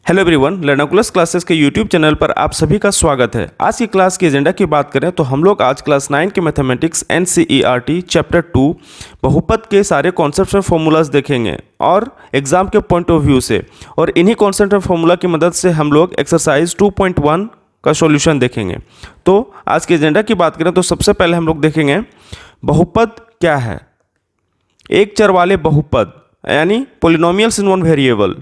Hello everyone, लर्नोकुलस classes के YouTube channel पर आप सभी का स्वागत है। आज की क्लास की एजेंडा की बात करें तो हम लोग आज क्लास 9 के मैथमेटिक्स एनसीईआरटी चैप्टर 2 बहुपद के सारे कॉन्सेप्ट्स और फॉर्मूलाज देखेंगे और एग्जाम के पॉइंट ऑफ व्यू से, और इन्हीं कॉन्सेप्ट और फॉर्मूला की मदद से हम लोग एक्सरसाइज 2.1 का सॉल्यूशन देखेंगे। तो आज की एजेंडा की बात करें तो सबसे पहले हम लोग देखेंगे बहुपद क्या है। एक चर वाले बहुपद यानी पोलिनोमियल्स इन वन वेरिएबल,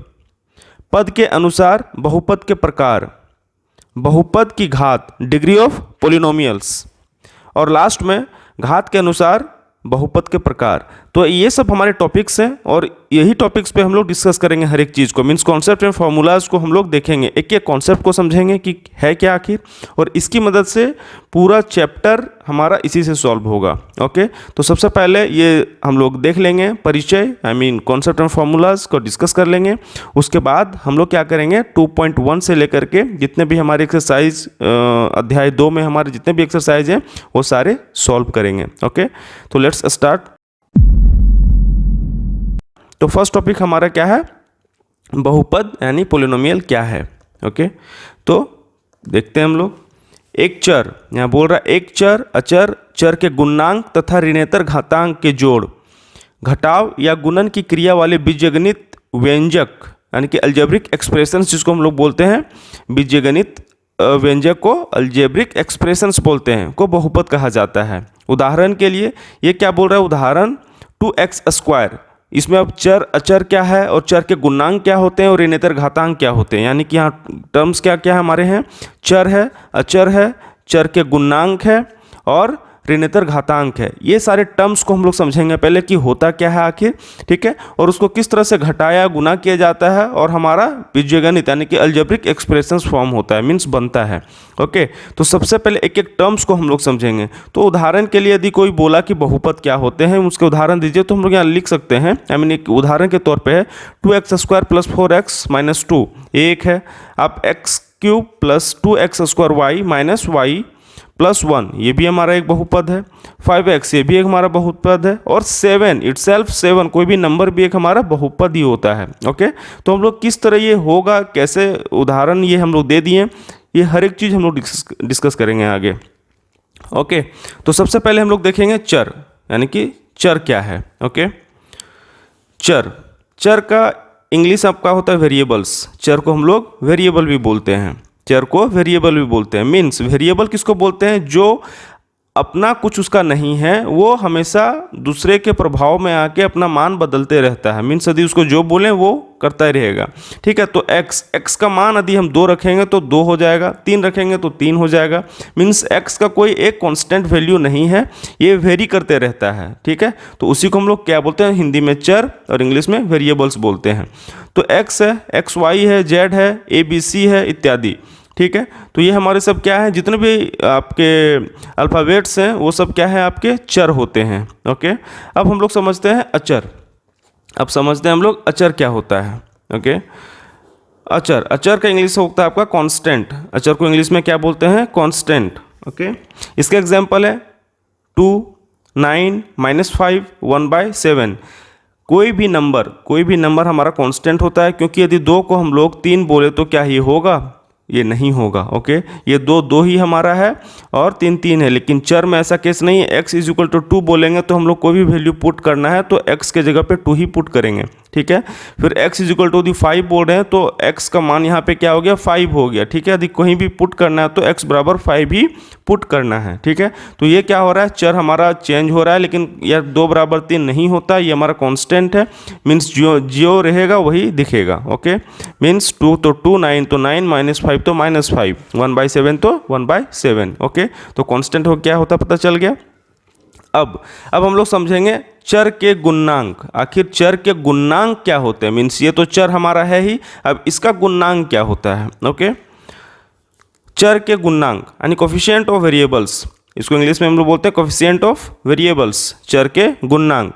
पद के अनुसार बहुपद के प्रकार, बहुपद की घात डिग्री ऑफ पोलिनोमियल्स, और लास्ट में घात के अनुसार बहुपद के प्रकार। तो ये सब हमारे टॉपिक्स हैं और यही टॉपिक्स पे हम लोग डिस्कस करेंगे हर एक चीज़ को, मीन्स कॉन्सेप्ट एंड फार्मूलाज को हम लोग देखेंगे, एक एक कॉन्सेप्ट को समझेंगे कि है क्या आखिर, और इसकी मदद से पूरा चैप्टर हमारा इसी से सॉल्व होगा। ओके, तो सबसे पहले ये हम लोग देख लेंगे परिचय, I mean concept and formulas को डिस्कस कर लेंगे। उसके बाद हम लोग क्या करेंगे 2.1 से लेकर के जितने भी हमारे एक्सरसाइज अध्याय 2 में हमारे जितने भी एक्सरसाइज हैं वो सारे सॉल्व करेंगे। ओके, तो लेट्स स्टार्ट। तो फर्स्ट टॉपिक हमारा क्या है, बहुपद यानी पोलिनोमियल क्या है। ओके, तो देखते हैं हम लोग। एक चर, यहाँ बोल रहा है एक चर, अचर, चर के गुणांक तथा ऋणेतर घातांक के जोड़, घटाव या गुणन की क्रिया वाले बीजगणित व्यंजक यानी कि अलजेब्रिक एक्सप्रेशंस जिसको हम लोग बोलते हैं, बीजगणित व्यंजक को अलजेब्रिक एक्सप्रेशंस बोलते हैं, को बहुपद कहा जाता है। उदाहरण के लिए ये क्या बोल रहा है, उदाहरण 2x²। इसमें अब चर अचर क्या है और चर के गुणांक क्या होते हैं और ऋणेतर घातांक क्या होते हैं, यानी कि यहाँ टर्म्स क्या क्या हमारे हैं, चर है, अचर है, चर के गुणांक है और ऋणेतर घातांक है। ये सारे टर्म्स को हम लोग समझेंगे पहले कि होता क्या है आखिर, ठीक है, और उसको किस तरह से घटाया गुना किया जाता है और हमारा बीजगणित यानी कि अलजेब्रिक एक्सप्रेशंस फॉर्म होता है, मीन्स बनता है। ओके, तो सबसे पहले एक एक टर्म्स को हम लोग समझेंगे। तो उदाहरण के लिए यदि कोई बोला कि बहुपद क्या होते हैं, उसके उदाहरण दीजिए, तो हम लोग यहाँ लिख सकते हैं, आई मीन एक उदाहरण के तौर पर है 2x² + 4x - 2, एक है। आप x³ + 2x² y - y + 1, ये भी हमारा एक बहुपद है। 5x, ये भी एक हमारा बहुपद है। और 7 इटसेल्फ, 7 कोई भी नंबर भी एक हमारा बहुपद ही होता है। ओके, तो हम लोग किस तरह ये होगा, कैसे उदाहरण ये हम लोग दे दिए, ये हर एक चीज़ हम लोग डिस्कस करेंगे आगे। ओके, तो सबसे पहले हम लोग देखेंगे चर, यानी कि चर क्या है। ओके, चर का इंग्लिश आपका होता है वेरिएबल्स। चर को हम लोग वेरिएबल भी बोलते हैं, चर को वेरिएबल भी बोलते हैं। मीन्स वेरिएबल किसको बोलते हैं, जो अपना कुछ उसका नहीं है, वो हमेशा दूसरे के प्रभाव में आके अपना मान बदलते रहता है। मीन्स यदि उसको जो बोलें वो करता ही रहेगा, ठीक है। तो x का मान यदि हम 2 रखेंगे तो 2 हो जाएगा, 3 रखेंगे तो 3 हो जाएगा। मीन्स x का कोई एक कांस्टेंट वैल्यू नहीं है, ये वेरी करते रहता है, ठीक है। तो उसी को हम लोग क्या बोलते हैं, हिंदी में चर और इंग्लिश में वेरिएबल्स बोलते हैं। तो x है, xy है, z है, abc है इत्यादि, ठीक है। तो ये हमारे सब क्या है, जितने भी आपके अल्फ़ाबेट्स हैं वो सब क्या है, आपके चर होते हैं। ओके, अब हम लोग समझते हैं अचर। अब समझते हैं हम लोग अचर क्या होता है। ओके, अचर का इंग्लिश होता है आपका कांस्टेंट। अचर को इंग्लिश में क्या बोलते हैं, कांस्टेंट। ओके, इसका एग्जांपल है 2, 9, -5, 1/7। कोई भी नंबर हमारा कांस्टेंट होता है, क्योंकि यदि 2 को हम लोग 3 बोले तो क्या ये होगा, ये नहीं होगा। ओके, ये 2 ही हमारा है और 3 है, लेकिन चर में ऐसा केस नहीं है। x = 2 बोलेंगे तो हम लोग कोई भी वैल्यू पुट करना है तो x के जगह पे 2 ही पुट करेंगे, ठीक है। फिर x = 5 बोल रहे हैं तो x का मान यहाँ पे क्या हो गया, 5 हो गया, ठीक है। यदि कहीं भी पुट करना है तो x = 5 ही पुट करना है, ठीक है। तो ये क्या हो रहा है, चर हमारा चेंज हो रहा है, लेकिन यह 2 = 3 नहीं होता, ये हमारा कांस्टेंट है। मीन्स जो रहेगा वही दिखेगा। ओके, मीन्स 2 तो 2, 9 तो 9, -5 तो -5, 1/7 तो 1/7। ओके, तो कांस्टेंट हो क्या होता पता चल गया। अब हम लोग समझेंगे चर के गुणांक। आखिर चर के गुणांक क्या होते हैं, मीन्स ये तो चर हमारा है ही, अब इसका गुणांक क्या होता है। ओके, चर के गुणांक यानी कोफिशिएंट ऑफ वेरिएबल्स, इसको इंग्लिश में हम लोग बोलते हैं कोफिशिएंट ऑफ वेरिएबल्स, चर के गुणांक।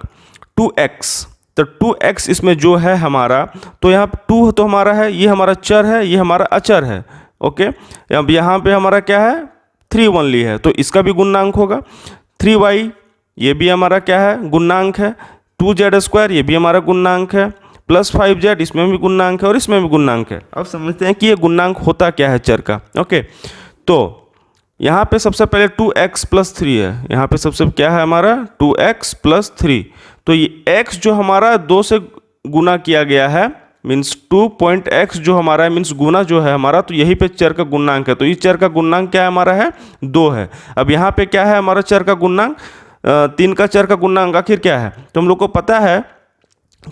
2x, तो 2x इसमें जो है हमारा, तो यहाँ 2 तो हमारा है, ये हमारा चर है, ये हमारा अचर है। ओके, अब यहाँ पे हमारा क्या है, 3 ओनली है, तो इसका भी गुणांक होगा। 3y, ये भी हमारा क्या है, गुणांक है। 2z², ये भी हमारा गुणांक है। +5z इसमें भी गुणांक है और इसमें भी गुणांक है। अब समझते हैं कि ये गुणांक होता क्या है चर का। ओके, तो यहाँ पे सबसे पहले 2x + 3 है, यहाँ पे सबसे क्या है हमारा 2x + 3। तो ये x जो हमारा 2 से गुना किया गया है, मीन्स 2.x जो हमारा है, मीन्स गुना जो है हमारा, तो यही पे चर का गुणांक है। तो इस चर का गुणांक क्या है हमारा है 2 है। अब यहाँ पे क्या है हमारा चर का गुणांक 3 का चर का गुणांक आखिर क्या है। तो हम लोग को पता है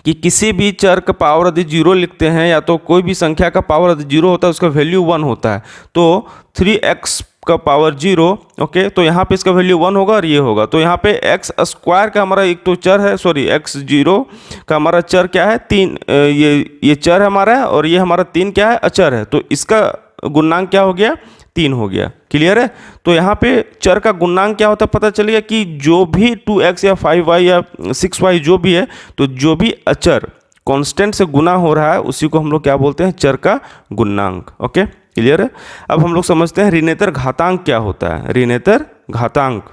कि किसी भी चर का पावर यदि 0 लिखते हैं या तो कोई भी संख्या का पावर यदि 0 होता है उसका वैल्यू 1 होता है। तो 3x का पावर 0, ओके, तो यहाँ पे इसका वैल्यू 1 होगा और ये होगा। तो यहाँ पे x² का हमारा एक तो चर है, सॉरी x0 का हमारा चर क्या है 3, ये चर हमारा है और ये हमारा 3 क्या है अचर है। तो इसका गुणांक क्या हो गया 3 हो गया। क्लियर है। तो यहाँ पे चर का गुणांक क्या होता है पता चलेगा कि जो भी 2x या 5y या 6y जो भी है, तो जो भी अचर कांस्टेंट से गुना हो रहा है उसी को हम लोग क्या बोलते हैं चर का गुणांक। ओके, क्लियर है। अब हम लोग समझते हैं ऋणेतर घातांक क्या होता है। ऋणेतर घातांक,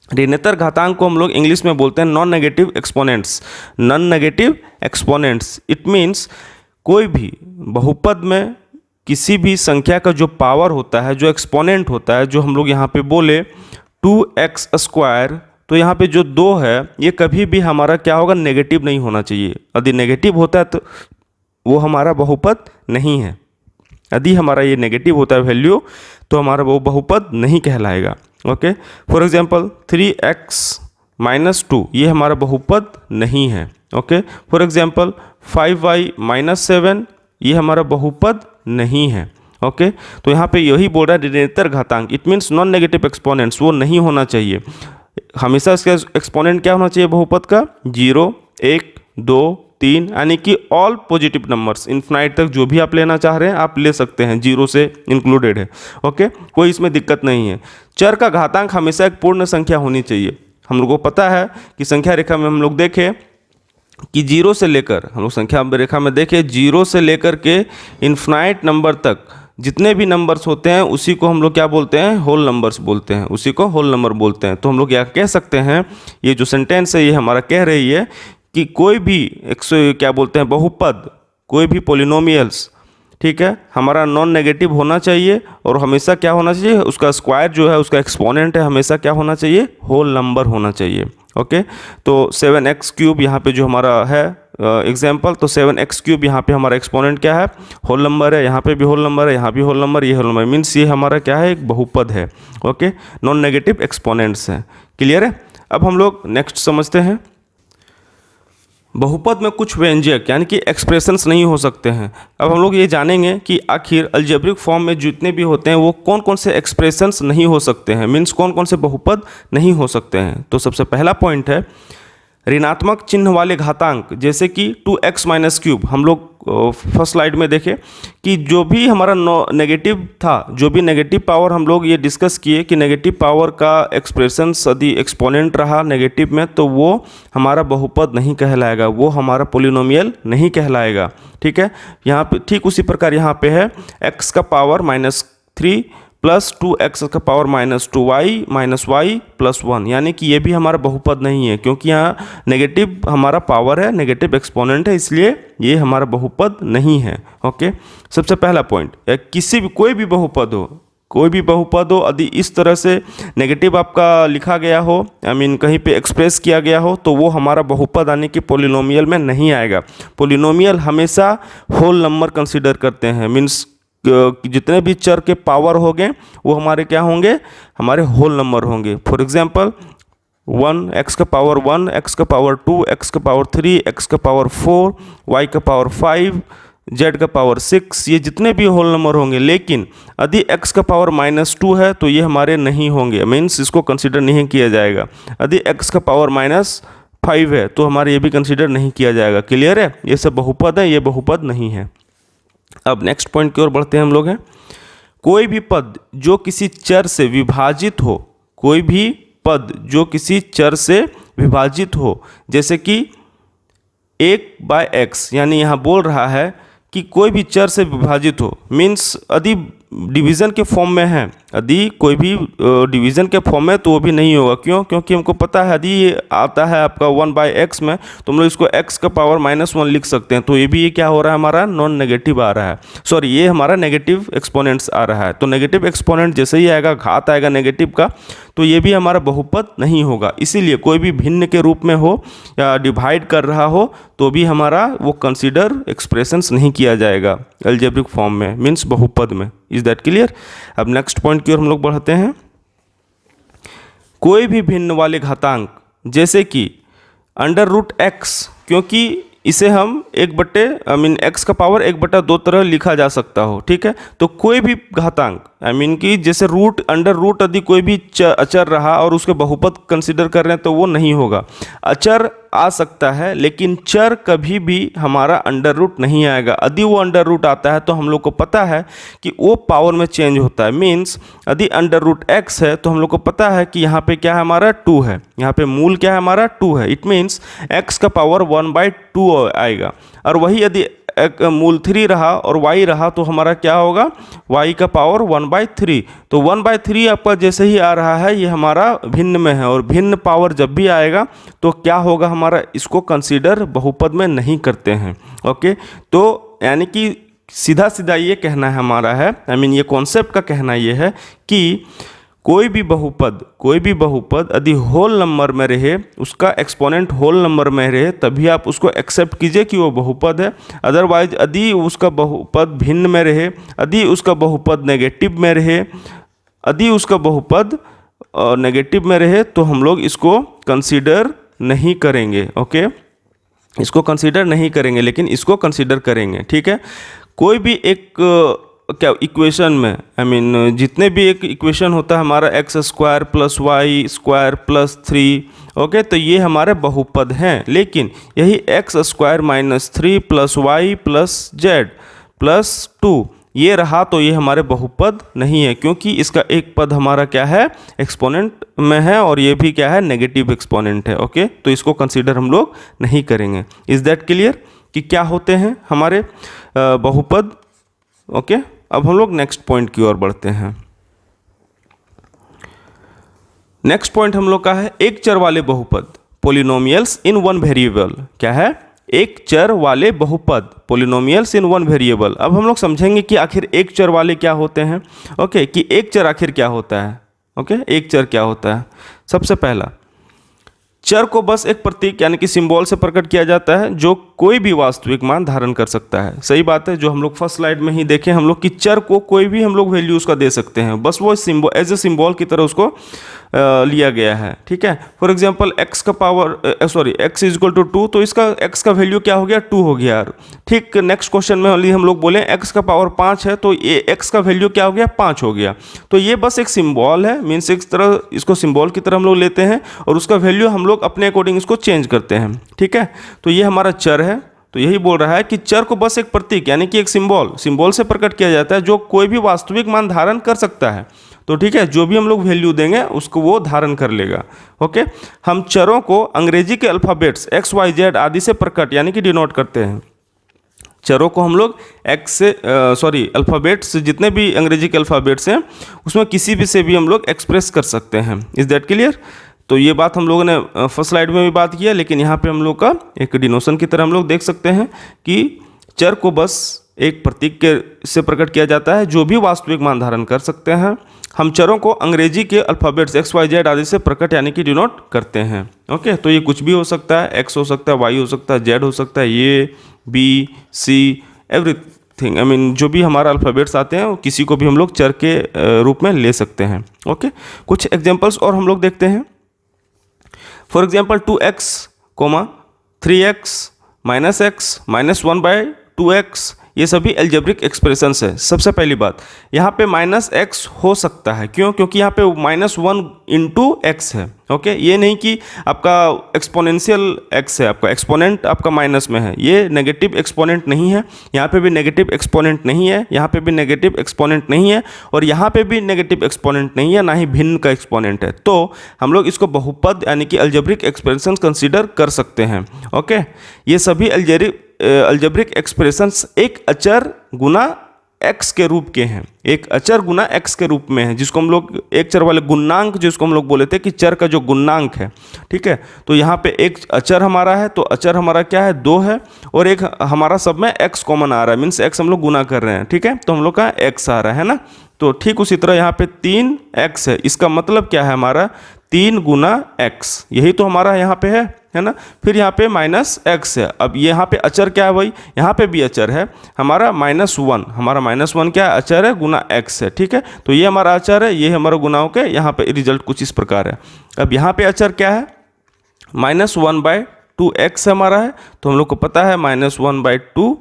ऋणेतर घातांक को हम लोग इंग्लिश में बोलते हैं non negative exponents. Non negative exponents it means कोई भी बहुपद में किसी भी संख्या का जो पावर होता है, जो एक्सपोनेंट होता है, जो हम लोग यहाँ पे बोले 2x², तो यहाँ पे जो 2 है ये कभी भी हमारा क्या होगा नेगेटिव नहीं होना चाहिए। यदि नेगेटिव होता है तो वो हमारा बहुपद नहीं है। यदि हमारा ये नेगेटिव होता है वैल्यू तो हमारा वो बहुपद नहीं कहलाएगा। ओके, फॉर एग्जांपल 3x - 2 ये हमारा बहुपद नहीं है। ओके, फॉर एग्जांपल 5y - 7 ये हमारा बहुपद नहीं है। ओके, तो यहाँ पे यही बोल रहा है ऋणेतर घातांक, it means non negative exponents, वो नहीं होना चाहिए। हमेशा इसका एक्सपोनेंट क्या होना चाहिए बहुपद का 0, 1, 2, 3, यानी कि ऑल पॉजिटिव नंबर्स, इन्फिनाइट तक जो भी आप लेना चाह रहे हैं आप ले सकते हैं, 0 से इंक्लूडेड है। ओके, कोई इसमें दिक्कत नहीं है। चर का घातांक हमेशा एक पूर्ण संख्या होनी चाहिए। हम लोग को पता है कि संख्या रेखा में हम लोग देखें कि 0 से लेकर, हम लोग संख्या रेखा में देखें 0 से लेकर के इन्फिनाइट नंबर तक जितने भी नंबर्स होते हैं उसी को हम लोग क्या बोलते हैं होल नंबर्स बोलते हैं, उसी को होल नंबर बोलते हैं। तो हम लोग क्या कह सकते हैं, ये जो सेंटेंस है ये हमारा कह रही है कि कोई भी क्या बोलते हैं बहुपद, कोई भी पॉलिनोमियल्स, ठीक है, हमारा नॉन नेगेटिव होना चाहिए और हमेशा क्या होना चाहिए, उसका स्क्वायर जो है, उसका एक्सपोनेंट है, हमेशा क्या होना चाहिए होल नंबर होना चाहिए। ओके, तो 7x³ यहाँ पे जो हमारा है एग्जाम्पल, तो 7x³ यहाँ पे हमारा एक्सपोनेंट क्या है होल नंबर है, यहाँ पे भी होल नंबर है, यहाँ भी होल नंबर, ये होल नंबर, मीन्स ये हमारा क्या है एक बहुपद है। ओके, नॉन नेगेटिव एक्सपोनेंट्स हैं। क्लियर है। अब हम लोग नेक्स्ट समझते हैं, बहुपद में कुछ व्यंजक यानी कि एक्सप्रेशंस नहीं हो सकते हैं। अब हम लोग ये जानेंगे कि आखिर अलजेब्रिक फॉर्म में जितने भी होते हैं वो कौन कौन से एक्सप्रेशंस नहीं हो सकते हैं, मीन्स कौन कौन से बहुपद नहीं हो सकते हैं। तो सबसे पहला पॉइंट है ऋणात्मक चिन्ह वाले घातांक, जैसे कि 2x - 3। हम लोग फर्स्ट स्लाइड में देखें कि जो भी हमारा नेगेटिव था, जो भी नेगेटिव पावर हम लोग ये डिस्कस किए कि नेगेटिव पावर का एक्सप्रेशन यदि एक्सपोनेंट रहा नेगेटिव में तो वो हमारा बहुपद नहीं कहलाएगा, वो हमारा पोलिनोमियल नहीं कहलाएगा। ठीक है, यहाँ पे ठीक उसी प्रकार यहाँ पे है x का पावर -3 + 2x का पावर -2y - y + 1, यानी कि ये भी हमारा बहुपद नहीं है, क्योंकि यहाँ नेगेटिव हमारा पावर है, नेगेटिव एक्सपोनेंट है, इसलिए ये हमारा बहुपद नहीं है। ओके, सबसे पहला पॉइंट, किसी भी कोई भी बहुपद हो, कोई भी बहुपद हो, यदि इस तरह से नेगेटिव आपका लिखा गया हो, आई मीन कहीं पे एक्सप्रेस किया गया हो, तो वो हमारा बहुपद यानी कि पोलिनोमियल में नहीं आएगा। पोलिनोमियल हमेशा होल नंबर कंसीडर करते हैं, मीन्स जितने भी चर के पावर होंगे वो हमारे क्या होंगे, हमारे होल नंबर होंगे। फॉर एग्जांपल 1, x का पावर 1, x का पावर 2, x का पावर 3, x का पावर 4, y का पावर 5, z का पावर 6, ये जितने भी होल नंबर होंगे। लेकिन यदि x का पावर -2 है तो ये हमारे नहीं होंगे, मीन्स इसको कंसीडर नहीं किया जाएगा। यदि x का पावर -5 है तो हमारे ये भी कंसीडर नहीं किया जाएगा। क्लियर है, ये सब बहुपद है, ये बहुपद नहीं है। अब नेक्स्ट पॉइंट की ओर बढ़ते हैं हम लोग हैं, कोई भी पद जो किसी चर से विभाजित हो, कोई भी पद जो किसी चर से विभाजित हो, जैसे कि 1/x, यानी यहाँ बोल रहा है कि कोई भी चर से विभाजित हो, मीन्स यदि डिवीज़न के फॉर्म में है, यदि कोई भी डिवीज़न के फॉर्म में तो वो भी नहीं होगा। क्यों? क्योंकि हमको पता है यदि ये आता है आपका 1/x में तो हम लोग इसको x का पावर -1 लिख सकते हैं। तो ये क्या हो रहा है, हमारा नॉन नेगेटिव आ रहा है, सॉरी ये हमारा नेगेटिव एक्सपोनेंट्स आ रहा है। तो नेगेटिव एक्सपोनेंट जैसे ही आएगा, घात आएगा नेगेटिव का, तो ये भी हमारा बहुपद नहीं होगा। इसीलिए कोई भी भिन्न के रूप में हो या डिवाइड कर रहा हो तो भी हमारा वो कंसीडर एक्सप्रेशंस नहीं किया जाएगा अलजेब्रिक फॉर्म में, मीन्स बहुपद में। Is that clear? अब नेक्स्ट पॉइंट की ओर हम लोग बढ़ते हैं। कोई भी भिन्न वाले घातांक जैसे कि √x, क्योंकि इसे हम x का पावर 1/2 तरह लिखा जा सकता हो, ठीक है। तो कोई भी घातांक कि जैसे अंडर रूट यदि कोई भी अचर रहा और उसके बहुपद कंसिडर कर रहे हैं तो वो नहीं होगा। अचर आ सकता है लेकिन चर कभी भी हमारा अंडर रूट नहीं आएगा। यदि वो अंडर रूट आता है तो हम लोग को पता है कि वो पावर में चेंज होता है। मीन्स यदि √x है तो हम लोग को पता है कि यहाँ पे क्या है, हमारा 2 है, यहाँ पे मूल क्या है, हमारा 2 है। इट मीन्स x का पावर 1/2 आएगा। और वही यदि एक मूल 3 रहा और y रहा तो हमारा क्या होगा, y का पावर 1/3। तो 1/3 आपका जैसे ही आ रहा है ये हमारा भिन्न में है, और भिन्न पावर जब भी आएगा तो क्या होगा, हमारा इसको कंसीडर बहुपद में नहीं करते हैं। ओके, तो यानी कि सीधा सीधा ये कहना है हमारा है, ये कॉन्सेप्ट का कहना ये है कि कोई भी बहुपद यदि होल नंबर में रहे, उसका एक्सपोनेंट होल नंबर में रहे, तभी आप उसको एक्सेप्ट कीजिए कि वो बहुपद है। अदरवाइज यदि उसका बहुपद भिन्न में रहे, यदि उसका बहुपद नेगेटिव में रहे, यदि उसका बहुपद नेगेटिव में रहे तो हम लोग इसको कंसीडर नहीं करेंगे। ओके, इसको कंसीडर नहीं करेंगे लेकिन इसको कंसीडर करेंगे, ठीक है। कोई भी एक इक्वेशन में जितने भी एक इक्वेशन होता है हमारा x² + y² + 3, ओके, तो ये हमारे बहुपद हैं। लेकिन यही x² - 3 + y + z + 2 ये रहा तो ये हमारे बहुपद नहीं है, क्योंकि इसका एक पद हमारा क्या है, एक्सपोनेंट में है, और ये भी क्या है, नेगेटिव एक्सपोनेंट है। ओके, तो इसको कंसीडर हम लोग नहीं करेंगे। इज दैट क्लियर कि क्या होते हैं हमारे बहुपद? ओके, अब हम लोग नेक्स्ट पॉइंट की ओर बढ़ते हैं। नेक्स्ट पॉइंट हम लोग का है एक चर वाले बहुपद, पॉलिनोमियल्स इन वन वेरिएबल। क्या है? एक चर वाले बहुपद, पॉलिनोमियल्स इन वन वेरिएबल। अब हम लोग समझेंगे कि आखिर एक चर वाले क्या होते हैं। ओके, कि एक चर आखिर क्या होता है। ओके, एक चर क्या होता है? सबसे पहला, चर को बस एक प्रतीक यानी कि सिंबल से प्रकट किया जाता है जो कोई भी वास्तविक मान धारण कर सकता है। सही बात है, जो हम लोग फर्स्ट स्लाइड में ही देखें हम लोग कि चर को कोई भी हम लोग वैल्यू उसका दे सकते हैं, बस वो सिंबल एज ए सिंबल की तरह उसको लिया गया है, ठीक है। फॉर एग्जांपल x का पावर x = 2, तो इसका x का वैल्यू क्या हो गया, 2 हो गया। ठीक नेक्स्ट क्वेश्चन में हम लोग बोले x का पावर 5 है तो ये x का वैल्यू क्या हो गया, 5 हो गया। तो ये बस एक सिंबल है, मीन्स एक तरह इसको सिंबल की तरह हम लोग लेते हैं और उसका वैल्यू हम लोग अपने अकॉर्डिंग इसको चेंज करते हैं, ठीक है। तो ये हमारा चर है। तो यही बोल रहा है कि चर को बस एक प्रतीक यानी कि एक सिंबल से प्रकट किया जाता है जो कोई भी वास्तविक मान धारण कर सकता है। तो ठीक है, जो भी हम लोग वैल्यू देंगे उसको वो धारण कर लेगा। ओके, हम चरों को अंग्रेजी के अल्फ़ाबेट्स x, y, z आदि से प्रकट यानी कि डिनोट करते हैं। चरों को हम लोग अल्फ़ाबेट्स जितने भी अंग्रेजी के अल्फ़ाबेट्स हैं उसमें किसी भी से भी हम लोग एक्सप्रेस कर सकते हैं। Is that clear? तो ये बात हम लोगों ने फर्स्ट स्लाइड में भी बात किया, लेकिन यहाँ पे हम लोग का एक डिनोशन की तरह हम लोग देख सकते हैं कि चर को बस एक प्रतीक से प्रकट किया जाता है जो भी वास्तविक मान धारण कर सकते हैं। हम चरों को अंग्रेजी के अल्फ़ाबेट्स x, y, z आदि से प्रकट यानी कि डिनोट करते हैं। ओके, तो ये कुछ भी हो सकता है, x हो सकता है, y हो सकता है, z हो सकता है, a, b, c, एवरीथिंग। जो भी हमारा अल्फ़ाबेट्स आते हैं वो किसी को भी हम लोग चर के रूप में ले सकते हैं। ओके, कुछ एग्जाम्पल्स और हम लोग देखते हैं। For example 2x, 3x, -x, -1/2x, ये सभी एल्जेब्रिक एक्सप्रेशंस है। सबसे पहली बात, यहाँ पे -x हो सकता है, क्यों? क्योंकि यहाँ पे -1 × x है। ओके, ये नहीं कि आपका एक्सपोनेंशियल x है, आपका एक्सपोनेंट आपका माइनस में है, ये नेगेटिव एक्सपोनेंट नहीं है। यहाँ पे भी नेगेटिव एक्सपोनेंट नहीं है, यहाँ पे भी नेगेटिव एक्सपोनेंट नहीं है, और यहाँ पे भी नेगेटिव एक्सपोनेंट नहीं है, ना ही भिन्न का एक्सपोनेंट है। तो हम लोग इसको बहुपद यानी कि एल्जेब्रिक एक्सप्रेशंस कंसीडर कर सकते हैं। ओके, ये सभी एल्जेब्रिक एक्सप्रेशंस एक अचर गुना x के रूप के हैं, एक अचर गुना x के रूप में है, जिसको हम लोग एक चर वाले गुणांक, जिसको हम लोग बोले थे कि चर का जो गुणांक है, ठीक है। तो यहाँ पे एक अचर हमारा है, तो अचर हमारा क्या है 2 है, और एक हमारा सब में x कॉमन आ रहा है, मीन्स x हम लोग गुना कर रहे हैं, ठीक है। तो हम लोग का x आ रहा है ना। तो ठीक उसी तरह यहाँ पे 3x है, इसका मतलब क्या है हमारा 3 गुना x, यही तो हमारा यहाँ पे है ना। फिर यहाँ पे -x है। अब यहाँ पे अचर क्या है भाई, यहाँ पे भी अचर है हमारा -1, हमारा -1 क्या है अचर है गुना x है, ठीक है। तो ये हमारा अचर है, ये हमारा गुना होकर यहाँ पे रिजल्ट कुछ इस प्रकार है। अब यहाँ पे अचर क्या है -1/2x हमारा है, तो हम लोग को पता है -1/2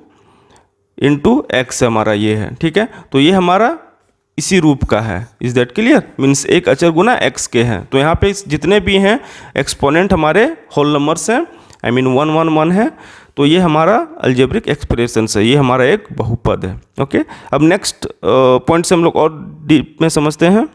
इंटू x हमारा ये है, ठीक है। तो ये हमारा इसी रूप का है। इज दैट क्लियर, मीन्स एक अचर गुना x के हैं। तो यहाँ पे जितने भी हैं एक्सपोनेंट हमारे होल नंबर्स हैं, आई मीन 1 1 1 है। तो ये हमारा अलजेब्रिक एक्सप्रेशन है, ये हमारा एक बहुपद है। ओके, अब नेक्स्ट पॉइंट से हम लोग और डीप में समझते हैं।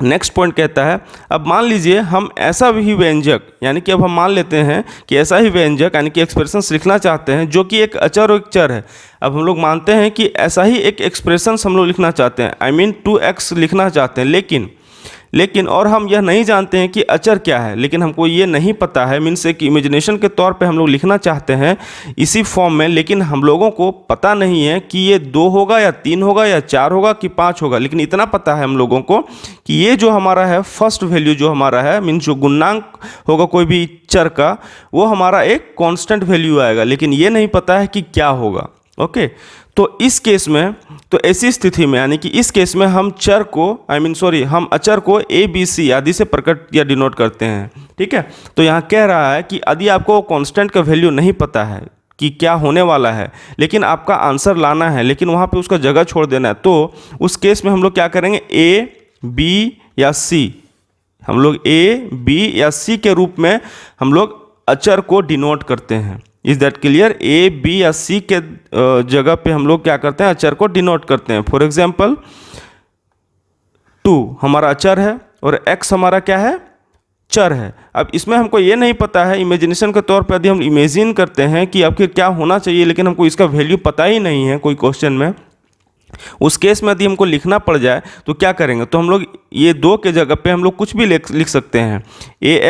नेक्स्ट पॉइंट कहता है, अब मान लीजिए हम ऐसा ही व्यंजक, यानी कि अब हम मान लेते हैं कि ऐसा ही व्यंजक यानी कि एक्सप्रेशंस लिखना चाहते हैं जो कि एक अचर और एक चर है। अब हम लोग मानते हैं कि ऐसा ही एक एक्सप्रेशंस हम लोग लिखना चाहते हैं, आई मीन 2x लिखना चाहते हैं, लेकिन और हम यह नहीं जानते हैं कि अचर क्या है, लेकिन हमको ये नहीं पता है, मीन्स एक इमेजिनेशन के तौर पे हम लोग लिखना चाहते हैं इसी फॉर्म में, लेकिन हम लोगों को पता नहीं है कि ये 2 होगा या 3 होगा या 4 होगा कि 5 होगा। लेकिन इतना पता है हम लोगों को कि ये जो हमारा है फर्स्ट वैल्यू जो हमारा है, मीन्स जो गुणांक होगा कोई भी चर का, वो हमारा एक कॉन्स्टेंट वैल्यू आएगा, लेकिन ये नहीं पता है कि क्या होगा। ओके, तो इस केस में, तो ऐसी स्थिति में यानी कि इस केस में हम चर को हम अचर को a b c आदि से प्रकट या डिनोट करते हैं, ठीक है। तो यहाँ कह रहा है कि यदि आपको कांस्टेंट का वैल्यू नहीं पता है कि क्या होने वाला है, लेकिन आपका आंसर लाना है, लेकिन वहाँ पे उसका जगह छोड़ देना है, तो उस केस में हम लोग क्या करेंगे a b या c, हम लोग a b या c के रूप में हम लोग अचर को डिनोट करते हैं। Is that clear, A B या सी के जगह पे हम लोग क्या करते हैं अचर को डिनोट करते हैं। फॉर एग्जाम्पल 2 हमारा अचर है और x हमारा क्या है चर है। अब इसमें हमको ये नहीं पता है, इमेजिनेशन के तौर पे यदि हम इमेजिन करते हैं कि आखिर क्या होना चाहिए, लेकिन हमको इसका वैल्यू पता ही नहीं है कोई क्वेश्चन में, उस केस में यदि हमको लिखना पड़ जाए तो क्या करेंगे, तो हम लोग ये 2 के जगह पे हम लोग कुछ भी लिख सकते हैं।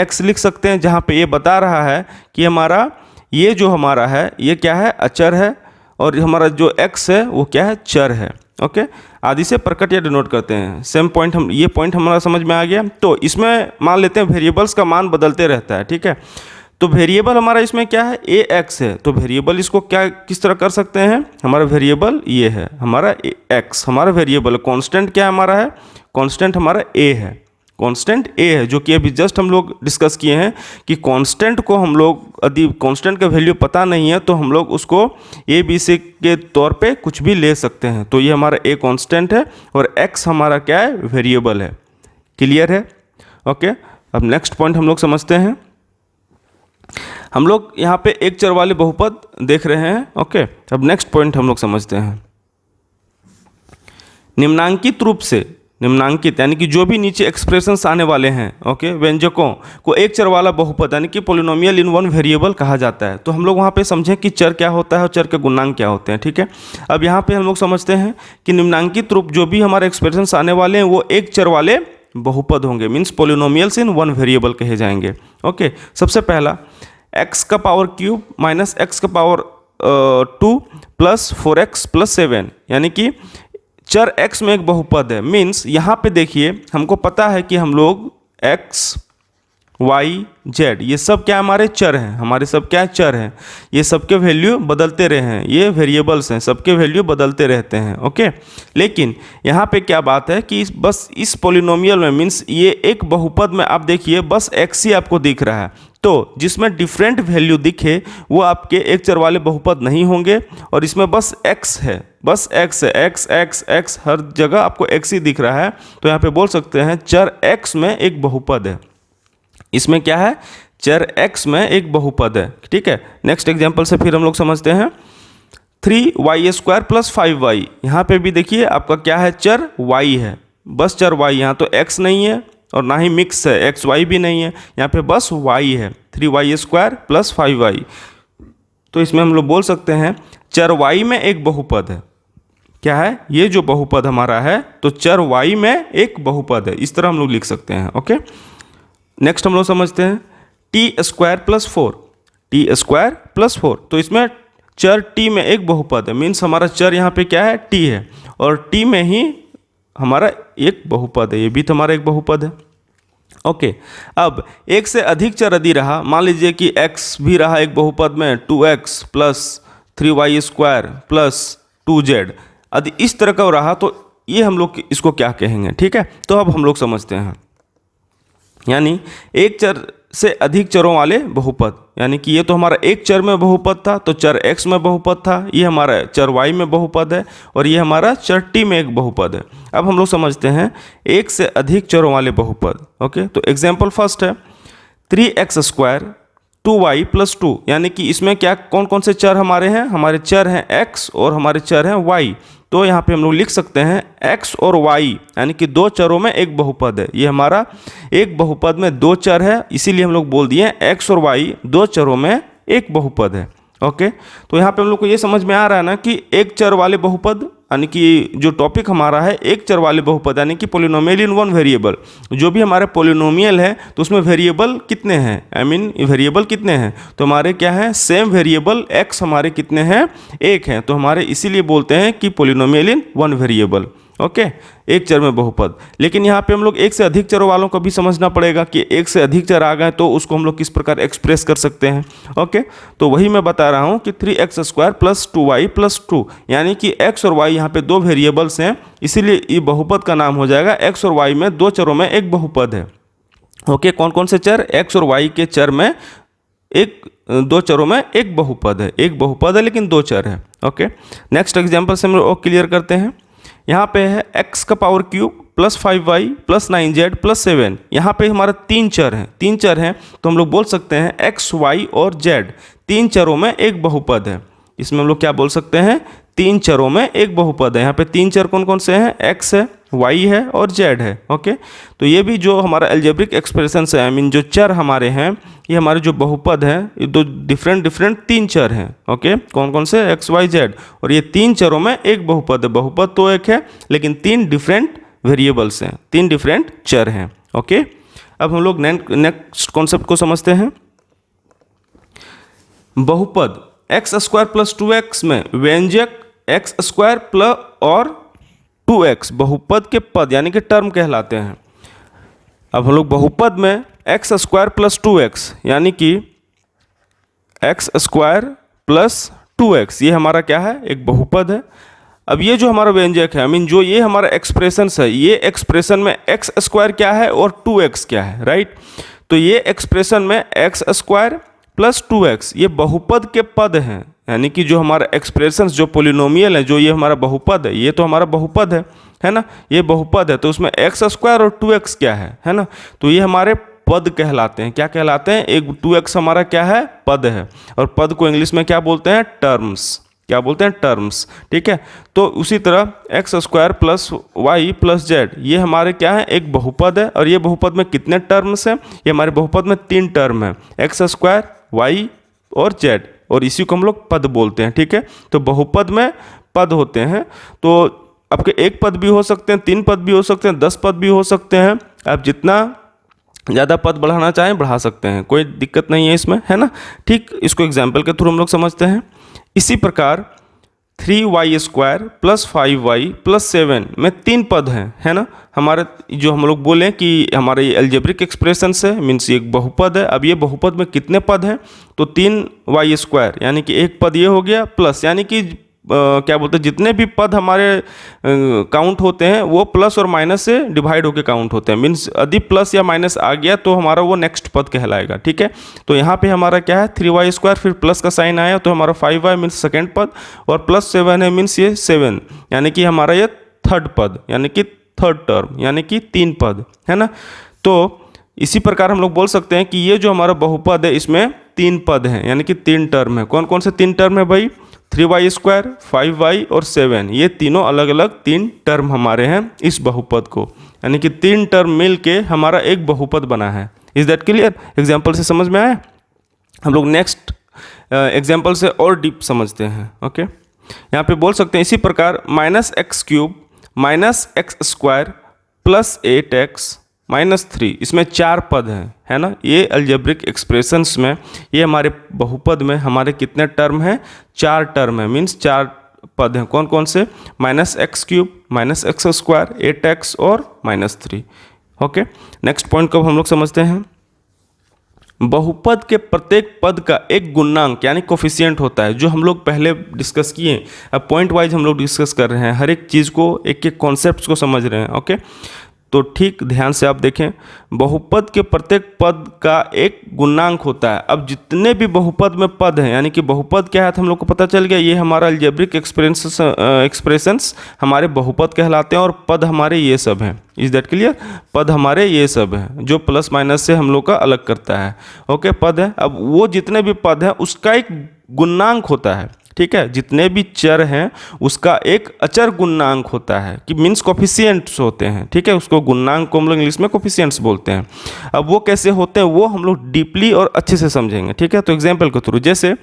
ax लिख सकते हैं, जहाँ पे ये बता रहा है कि हमारा ये जो हमारा है ये क्या है अचर है, और हमारा जो x है वो क्या है चर है। ओके, आदि से प्रकट या डिनोट करते हैं। सेम पॉइंट हम, ये पॉइंट हमारा समझ में आ गया। तो इसमें मान लेते हैं वेरिएबल्स का मान बदलते रहता है, ठीक है। तो वेरिएबल हमारा इसमें क्या है ax है, तो वेरिएबल इसको क्या किस तरह कर सकते हैं, हमारा वेरिएबल ये है हमारा x, हमारा वेरिएबल कांस्टेंट क्या हमारा है, कांस्टेंट हमारा a है, कांस्टेंट a है, जो कि अभी जस्ट हम लोग डिस्कस किए हैं कि कांस्टेंट को हम लोग यदि कांस्टेंट का वैल्यू पता नहीं है तो हम लोग उसको a b c के तौर पे कुछ भी ले सकते हैं। तो ये हमारा a कांस्टेंट है और x हमारा क्या है वेरिएबल है। क्लियर है। ओके, अब नेक्स्ट पॉइंट हम लोग समझते हैं। हम लोग यहाँ पे एक चर वाले बहुपद देख रहे हैं। ओके, अब नेक्स्ट पॉइंट हम लोग समझते हैं। निम्नांकित रूप से, निम्नांकित यानी कि जो भी नीचे एक्सप्रेशंस आने वाले हैं, ओके, व्यंजकों को एक चर वाला बहुपद यानी कि पॉलिनोमियल इन वन वेरिएबल कहा जाता है। तो हम लोग वहाँ पे समझें कि चर क्या होता है और चर के गुणांक क्या होते हैं, ठीक है। अब यहाँ पे हम लोग समझते हैं कि निम्नांकित रूप जो भी हमारे एक्सप्रेशंस आने वाले हैं वो एक चर वाले बहुपद होंगे, means polynomials in one variable कहे जाएंगे। ओके, सबसे पहला x का पावर क्यूब माइनस x का पावर 2 प्लस 4x प्लस 7, यानी कि चर x में एक बहुपद है। मीन्स यहाँ पे देखिए हमको पता है कि हम लोग x y z ये सब क्या हमारे चर हैं, हमारे सब क्या चर हैं, ये सबके वैल्यू बदलते रहे हैं, ये वेरिएबल्स हैं, सबके वैल्यू बदलते रहते हैं। ओके, लेकिन यहाँ पे क्या बात है कि बस इस पॉलिनोमियल में, मीन्स ये एक बहुपद में आप देखिए बस x ही आपको दिख रहा है, तो जिसमें डिफरेंट वैल्यू दिखे वो आपके एक चर वाले बहुपद नहीं होंगे, और इसमें बस x है, बस x है, x x x हर जगह आपको x ही दिख रहा है। तो यहाँ पे बोल सकते हैं चर x में एक बहुपद है, इसमें क्या है चर x में एक बहुपद है, ठीक है। नेक्स्ट एग्जांपल से फिर हम लोग समझते हैं 3y² प्लस 5y, यहाँ पे भी देखिए आपका क्या है चर y है, बस चर y, यहाँ तो x नहीं है और ना ही मिक्स है, एक्स वाई भी नहीं है, यहाँ पे बस y है 3y² प्लस 5y। तो इसमें हम लोग बोल सकते हैं चर y में एक बहुपद है, क्या है, ये जो बहुपद हमारा है तो चर y में एक बहुपद है, इस तरह हम लोग लिख सकते हैं। ओके, नेक्स्ट हम लोग समझते हैं T square plus 4, T square plus 4, तो इसमें चर t में एक बहुपद है, मीन्स हमारा चर यहाँ पे क्या है, t है, और t में ही हमारा एक बहुपद है, ये भी तो हमारा एक बहुपद है। ओके, अब एक से अधिक चर यदि रहा, मान लीजिए कि x भी रहा एक बहुपद में 2x plus 3y square plus 2z, यदि इस तरह का रहा तो ये हम लोग इसको क्या कहेंगे, ठीक है। तो अब हम लोग समझते हैं, यानी एक चर से अधिक चरों वाले बहुपद, यानी कि ये तो हमारा एक चर में बहुपद था, तो चर x में बहुपद था, ये हमारा चर y में बहुपद है, और ये हमारा चर t में एक बहुपद है। अब हम लोग समझते हैं एक से अधिक चरों वाले बहुपद। ओके, तो एग्जाम्पल फर्स्ट है 3x स्क्वायर 2y प्लस 2, यानी कि इसमें क्या कौन कौन से चर हमारे हैं, हमारे चर हैं x और हमारे चर हैं y, तो यहाँ पे हम लोग लिख सकते हैं x और y, यानी कि दो चरों में एक बहुपद है, ये हमारा एक बहुपद में दो चर है, इसीलिए हम लोग बोल दिए x और y दो चरों में एक बहुपद है। ओके, तो यहाँ पे हम लोग को ये समझ में आ रहा है ना कि एक चर वाले बहुपद, यानी कि जो टॉपिक हमारा है एक चर वाले बहुपद, यानी कि पोलिनोमियल इन वन वेरिएबल, जो भी हमारे पोलिनोमियल है तो उसमें वेरिएबल कितने हैं, आई मीन वेरिएबल कितने हैं, तो हमारे क्या है, सेम वेरिएबल x हमारे कितने हैं, एक हैं, तो हमारे इसीलिए बोलते हैं कि polynomial in one variable. Okay, एक चर में बहुपद। लेकिन यहाँ पे हम लोग एक से अधिक चरों वालों को भी समझना पड़ेगा कि एक से अधिक चर आ गए तो उसको हम लोग किस प्रकार एक्सप्रेस कर सकते हैं। ओके, तो वही मैं बता रहा हूँ कि 3x square plus 2y plus 2, यानी कि x और y यहाँ पे दो वेरिएबल्स हैं, इसीलिए ये बहुपद का नाम हो जाएगा x और y में दो चरों में एक बहुपद है। ओके, कौन कौन से चर, x और y के चर में एक दो चरों में एक बहुपद है, एक बहुपद है लेकिन दो चर है। ओके, नेक्स्ट एग्जाम्पल से हम लोग क्लियर करते हैं। यहाँ पे है x का power cube plus 5y plus 9z plus 7, यहाँ पे हमारा तीन चर हैं, तो हम लोग बोल सकते हैं x, y और z तीन चरों में एक बहुपद है। इसमें हम लोग क्या बोल सकते हैं, तीन चरों में एक बहुपद है। यहाँ पे तीन चर कौन कौन से हैं, x है, y है और z है। ओके, तो ये भी जो हमारा एल्जेब्रिक एक्सप्रेशन है, आई मीन जो चर हमारे हैं, ये हमारे जो बहुपद है, ये दो डिफरेंट तीन चर हैं। ओके, कौन कौन से, x, y, z, और ये तीन चरों में एक बहुपद है। बहुपद तो एक है लेकिन तीन डिफरेंट वेरिएबल्स हैं, तीन डिफरेंट चर हैं। ओके, अब हम लोग नेक्स्ट कॉन्सेप्ट को समझते हैं। बहुपद x स्क्वायर प्लस 2x में व्यंजक x स्क्वायर प्लस और 2x बहुपद के पद यानी कि टर्म कहलाते हैं। अब हम लोग बहुपद में x स्क्वायर प्लस 2x यानी कि x स्क्वायर प्लस 2x, ये हमारा क्या है, एक बहुपद है। अब ये जो हमारा व्यंजक है, आई मीन जो ये हमारा एक्सप्रेशन है, ये एक्सप्रेशन में x स्क्वायर क्या है और 2x क्या है, राइट। तो ये एक्सप्रेशन में x स्क्वायर प्लस 2x ये बहुपद के पद हैं, यानी कि जो हमारा एक्सप्रेशंस जो पोलिनोमियल है, जो ये हमारा बहुपद है, ये तो हमारा बहुपद है ना, ये बहुपद है, तो उसमें x स्क्वायर और 2x क्या है ना, तो ये हमारे पद कहलाते हैं। क्या कहलाते हैं, एक 2x हमारा क्या है, पद है, और पद को इंग्लिश में क्या बोलते हैं, टर्म्स, क्या बोलते हैं, टर्म्स। ठीक है, तो उसी तरह x square plus y plus z ये हमारे क्या है, एक बहुपद है, और ये बहुपद में कितने टर्म्स हैं, ये हमारे बहुपद में तीन टर्म है, एक्स स्क्वायर, वाई और जेड, और इसी को हम लोग पद बोलते हैं। ठीक है, तो बहुपद में पद होते हैं, तो आपके एक पद भी हो सकते हैं, तीन पद भी हो सकते हैं, 10 पद भी हो सकते हैं, आप जितना ज़्यादा पद बढ़ाना चाहें बढ़ा सकते हैं, कोई दिक्कत नहीं है इसमें, है ना। ठीक, इसको एग्जाम्पल के थ्रू हम लोग समझते हैं। इसी प्रकार 3y square plus 5y plus 7 में तीन पद हैं, है ना। हमारे जो हम लोग बोलें कि हमारे ये एल्जेब्रिक एक्सप्रेशन है, मीन्स एक बहुपद है। अब ये बहुपद में कितने पद हैं, तो 3y स्क्वायर यानी कि एक पद ये हो गया, प्लस यानी कि क्या बोलते हैं, जितने भी पद हमारे काउंट होते हैं वो प्लस और माइनस से डिवाइड होकर काउंट होते हैं, मीन्स यदि प्लस या माइनस आ गया तो हमारा वो नेक्स्ट पद कहलाएगा। ठीक है, तो यहाँ पे हमारा क्या है 3y स्क्वायर, फिर प्लस का साइन आया तो हमारा 5y मीन्स सेकेंड पद, और प्लस 7 है मीन्स ये 7 यानी कि हमारा ये थर्ड पद, यानी कि थर्ड टर्म, यानी कि तीन पद, है ना। तो इसी प्रकार हम लोग बोल सकते हैं कि ये जो हमारा बहुपद है इसमें तीन पद हैं, यानी कि तीन टर्म है। कौन कौन से तीन टर्म है भाई, 3y स्क्वायर, 5y और 7, ये तीनों अलग अलग तीन टर्म हमारे हैं इस बहुपद को, यानी कि तीन टर्म मिल के हमारा एक बहुपद बना है। इज दैट क्लियर, एग्जाम्पल से समझ में आया। हम लोग नेक्स्ट एग्जाम्पल से और डीप समझते हैं। ओके, यहाँ पे बोल सकते हैं इसी प्रकार -x³ -x² प्लस 8x -3, इसमें 4 पद हैं, है ना। ये अलजेब्रिक एक्सप्रेशंस में, ये हमारे बहुपद में हमारे कितने टर्म हैं, 4 टर्म है, मीन्स 4 पद हैं। कौन कौन से, -x³ -x², 8x और -3। ओके, नेक्स्ट पॉइंट को हम लोग समझते हैं। बहुपद के प्रत्येक पद का एक गुणांक यानी कोफिशिएंट होता है, जो हम लोग पहले डिस्कस किए। अब पॉइंट वाइज हम लोग डिस्कस कर रहे हैं, हर एक चीज़ को, एक एक कॉन्सेप्ट्स को समझ रहे हैं। ओके, तो ठीक ध्यान से आप देखें, बहुपद के प्रत्येक पद का एक गुणांक होता है। अब जितने भी बहुपद में पद हैं, यानी कि बहुपद क्या है तो हम लोग को पता चल गया, ये हमारा अलजेब्रिक एक्सप्रेशंस हमारे बहुपद कहलाते हैं, और पद हमारे ये सब हैं। Is that clear? पद हमारे ये सब हैं, जो प्लस माइनस से हम लोग का अलग करता है। ओके, पद है। अब वो जितने भी पद हैं उसका एक गुणांक होता है, ठीक है। जितने भी चर हैं उसका एक अचर गुणांक होता है, कि मीन्स कोफिशिएंट्स होते हैं, ठीक है। उसको गुणांक को हम लोग इंग्लिश में कोफिशिएंट्स बोलते हैं। अब वो कैसे होते हैं वो हम लोग डीपली और अच्छे से समझेंगे, ठीक है। तो एग्जाम्पल के थ्रू, जैसे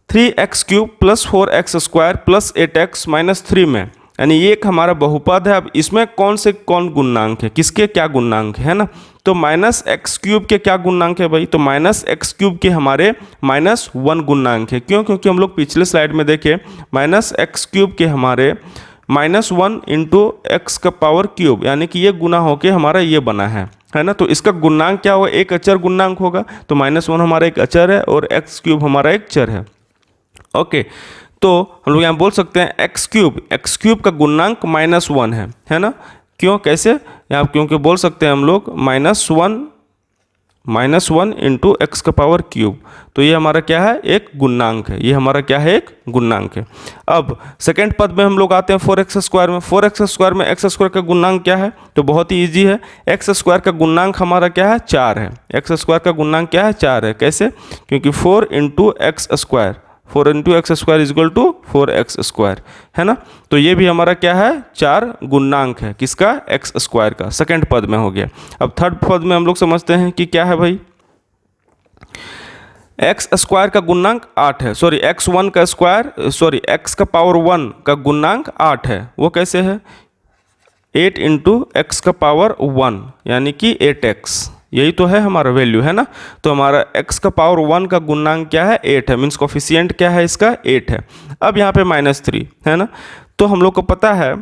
3x³ plus 4x² plus 8x -3 में, यानी ये एक हमारा बहुपद है। अब इसमें कौन गुणांक है, किसके क्या गुणांक है ना। तो -x³ के क्या गुणांक है भाई, तो -x³ के हमारे -1 गुणांक है। क्यों? क्योंकि हम लोग पिछले स्लाइड में देखे -x³ के हमारे -1 × x⁻³ यानी कि ये गुना होके हमारा ये बना है ना। तो इसका गुणांक क्या होगा, एक अचर गुणांक होगा। तो -1 हमारा एक अचर है और x³ हमारा एक चर है। ओके, तो हम लोग यहाँ बोल सकते हैं x³ का गुणांक -1 है ना। क्यों, कैसे यहाँ, क्योंकि बोल सकते हैं हम लोग -1 × x⁻³। तो ये हमारा क्या है, एक गुणांक है। ये हमारा क्या है, एक गुणांक है। अब सेकंड पद में हम लोग आते हैं 4x² में। 4x² में x² का गुणांक क्या है, तो बहुत ही इजी है। x² का गुणांक हमारा क्या है, 4 है। x² का गुणांक क्या है, 4 है। कैसे, क्योंकि 4 × x², 4 × x² = 4x², है ना। तो ये भी हमारा क्या है, 4 गुणांक है, किसका, x² का। सेकंड पद में हो गया। अब थर्ड पद में हम लोग समझते हैं कि क्या है भाई, x² का गुणांक 8 है, सॉरी x1 का स्क्वायर, सॉरी x⁻1 का गुणांक 8 है। वो कैसे है, 8 × x⁻1 यानी कि 8x, यही तो है हमारा वैल्यू, है ना। तो हमारा x⁻1 का गुणांक क्या है, 8 है, मीन्स कोफिशिएंट क्या है इसका, 8 है। अब यहाँ पे -3 है ना। तो हम लोग को पता है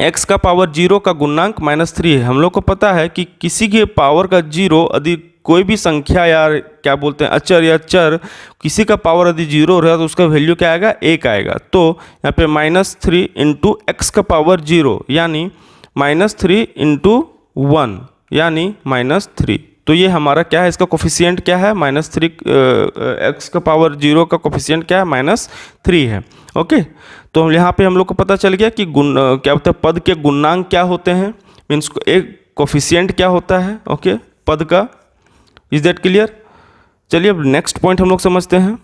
x⁻0 का गुणांक -3 है। हम लोग को पता है कि किसी के पावर का 0 यदि कोई भी संख्या या क्या बोलते हैं अचर या चर, किसी का पावर यदि 0 रहा तो उसका वैल्यू क्या आएगा, 1 आएगा। तो यहाँ पे -3 × x⁻0 यानी -3 × 1 यानी -3। तो ये हमारा क्या है, इसका कोफिशिएंट क्या है, -3, x⁻0 का कोफिशिएंट क्या है, -3 है। ओके, तो यहाँ पे हम लोग को पता चल गया कि क्या होता है, पद के गुणांक क्या होते हैं, मीन्स एक कोफिशिएंट क्या होता है, ओके, पद का। Is that clear? चलिए अब नेक्स्ट पॉइंट हम लोग समझते हैं।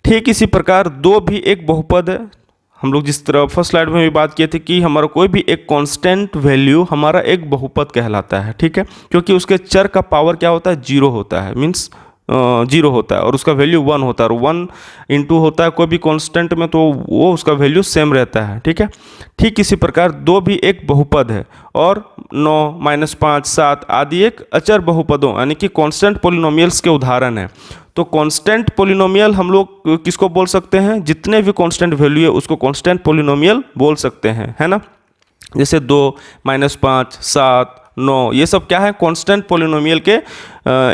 ठीक इसी प्रकार दो भी एक बहुपद है। हम लोग जिस तरह फर्स्ट स्लाइड में भी बात किए थे कि हमारा कोई भी एक कांस्टेंट वैल्यू हमारा एक बहुपद कहलाता है, ठीक है। क्योंकि उसके चर का पावर क्या होता है, 0 होता है, मीन्स 0 होता है, और उसका वैल्यू 1 होता है, और 1 × होता है कोई भी कांस्टेंट में, तो वो उसका वैल्यू सेम रहता है, ठीक है। ठीक इसी प्रकार दो भी एक बहुपद है, और 9, -5, 7 आदि एक अचर बहुपदों यानी कि कांस्टेंट पोलिनोमियल्स के उदाहरण हैं। तो कांस्टेंट पोलिनोमियल हम लोग किसको बोल सकते हैं, जितने भी कांस्टेंट वैल्यू है उसको कांस्टेंट पोलिनोमियल बोल सकते हैं, है ना। जैसे 2, -5, 7, 9 ये सब क्या है, कांस्टेंट पोलिनोमियल के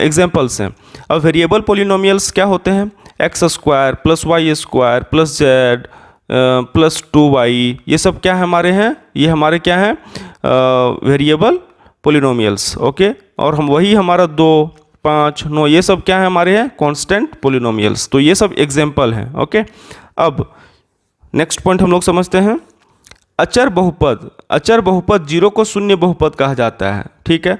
एग्जांपल्स हैं। अब वेरिएबल पोलिनोमियल्स क्या होते हैं, x² + y² + z + 2y, ये सब क्या है हमारे हैं, ये हमारे क्या हैं, वेरिएबल पोलिनोमियल्स। ओके, और हम वही हमारा 2, 5, 9 ये सब क्या है हमारे हैं, कांस्टेंट पोलिनोमियल्स। तो ये सब एग्जांपल हैं। ओके, अब नेक्स्ट पॉइंट हम लोग समझते हैं, अचर बहुपद। अचर बहुपद 0 को शून्य बहुपद कहा जाता है, ठीक है।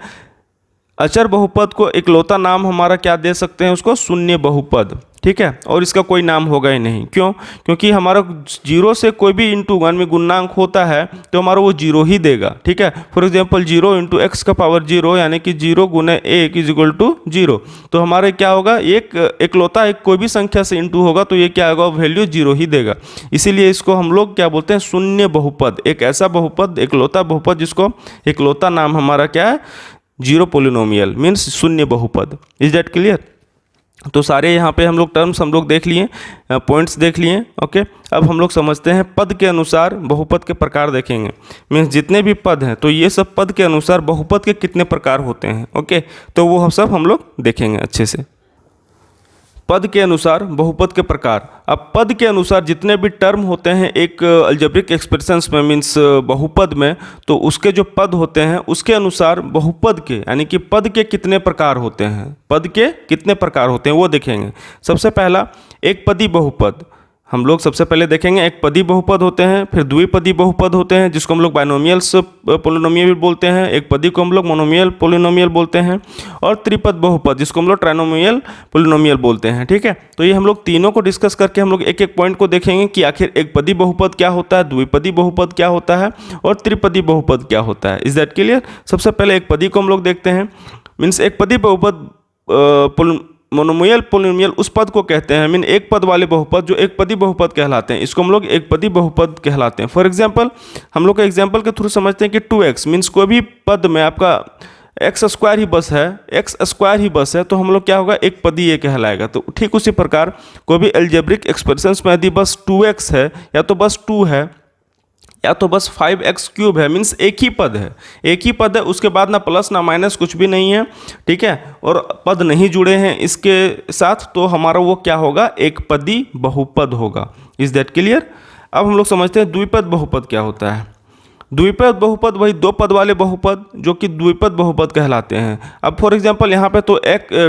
अचर बहुपद को इकलौता नाम हमारा क्या दे सकते हैं, उसको शून्य बहुपद, ठीक है। और इसका कोई नाम होगा ही नहीं, क्यों? क्योंकि हमारा जीरो से कोई भी इंटू वन में गुणनांक होता है तो हमारा वो जीरो ही देगा, ठीक है। फॉर एग्जांपल 0 इंटू एक्स का पावर 0 यानी कि 0 गुने एक इज इक्वल टू 0। तो हमारे क्या होगा, एक इकलौता एक कोई भी संख्या से इंटू होगा तो ये क्या होगा, वैल्यू 0 ही देगा। इसीलिए इसको हम लोग क्या बोलते हैं, शून्य बहुपद। एक ऐसा बहुपद, इकलौता बहुपद जिसको इकलौता नाम हमारा क्या है, जीरो पोलिनोमियल मीन्स शून्य बहुपद। Is that clear? तो सारे यहाँ पे हम लोग टर्म्स हम लोग देख लिए, पॉइंट्स देख लिए, ओके। अब हम लोग समझते हैं पद के अनुसार बहुपद के प्रकार देखेंगे। मीन्स जितने भी पद हैं तो ये सब पद के अनुसार बहुपद के कितने प्रकार होते हैं, ओके। तो वो सब हम लोग देखेंगे अच्छे से। पद के अनुसार बहुपद के प्रकार। अब पद के अनुसार जितने भी टर्म होते हैं एक अलजेब्रिक एक्सप्रेशंस में मीन्स बहुपद में, तो उसके जो पद होते हैं उसके अनुसार बहुपद के यानी कि पद के कितने प्रकार होते हैं, पद के कितने प्रकार होते हैं वो देखेंगे। सबसे पहला एक पदी बहुपद हम लोग सबसे पहले देखेंगे। एक पदी बहुपद होते हैं, फिर द्विपदी बहुपद होते हैं जिसको हम लोग बाइनोमियल्स पोलिनोमियल भी बोलते हैं, एक पदी को हम लोग मोनोमियल पोलिनोमियल बोलते हैं, और त्रिपद बहुपद जिसको हम लोग ट्राइनोमियल पोलिनोमियल बोलते हैं, ठीक है। तो ये हम लोग तीनों को डिस्कस करके हम लोग एक एक पॉइंट को देखेंगे कि आखिर एक पदी बहुपद क्या होता है, द्विपदी बहुपद क्या होता है और त्रिपदी बहुपद क्या होता है। Is that clear? सबसे पहले एक पदी को हम लोग देखते हैं। मीन्स एक पदी बहुपद मोनोमियल पोलिनोमियल उस पद को कहते हैं, मीन एक पद वाले बहुपद जो एक पदी बहुपद कहलाते हैं, इसको हम लोग एक पदी बहुपद कहलाते हैं। फॉर एग्जांपल हम लोग का एग्जांपल के थ्रू समझते हैं कि 2x मीन्स कोई भी पद में आपका एक्स स्क्वायर ही बस है, एक्स स्क्वायर ही बस है, तो हम लोग क्या होगा, एक पदी ये कहलाएगा। तो ठीक उसी प्रकार कोई भी अलजेब्रिक एक्सप्रेशंस में यदि बस 2x है या तो बस 2 है या तो बस 5x क्यूब है, मीन्स एक ही पद है, एक ही पद है, उसके बाद ना प्लस ना माइनस कुछ भी नहीं है, ठीक है, और पद नहीं जुड़े हैं इसके साथ, तो हमारा वो क्या होगा, एक पदी बहुपद होगा। Is that clear? अब हम लोग समझते हैं द्विपद बहुपद क्या होता है। द्विपद बहुपद वही दो पद वाले बहुपद जो कि द्विपद बहुपद कहलाते हैं। अब फॉर एग्जांपल यहाँ पे तो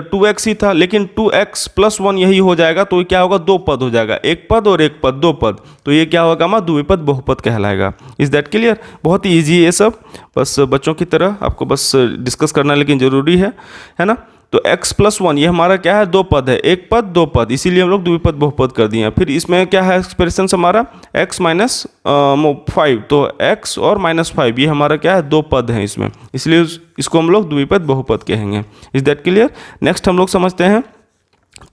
2x ही था, लेकिन 2x + 1 यही हो जाएगा, तो ये क्या होगा, दो पद हो जाएगा, एक पद और एक पद, दो पद, तो ये क्या होगा, हमारा द्विपद बहुपद कहलाएगा। Is that clear? बहुत ही ईजी है ये सब, बस बच्चों की तरह आपको बस डिस्कस करना लेकिन ज़रूरी है ना। तो x + 1 ये हमारा क्या है, दो पद है, एक पद दो पद, इसीलिए हम लोग द्विपद बहुपद कर दिए। फिर इसमें क्या है एक्सप्रेशन हमारा x - 5, तो x और -5 ये हमारा क्या है, दो पद हैं इसमें, इसलिए इसको हम लोग द्विपद बहुपद कहेंगे। Is that clear? नेक्स्ट हम लोग समझते हैं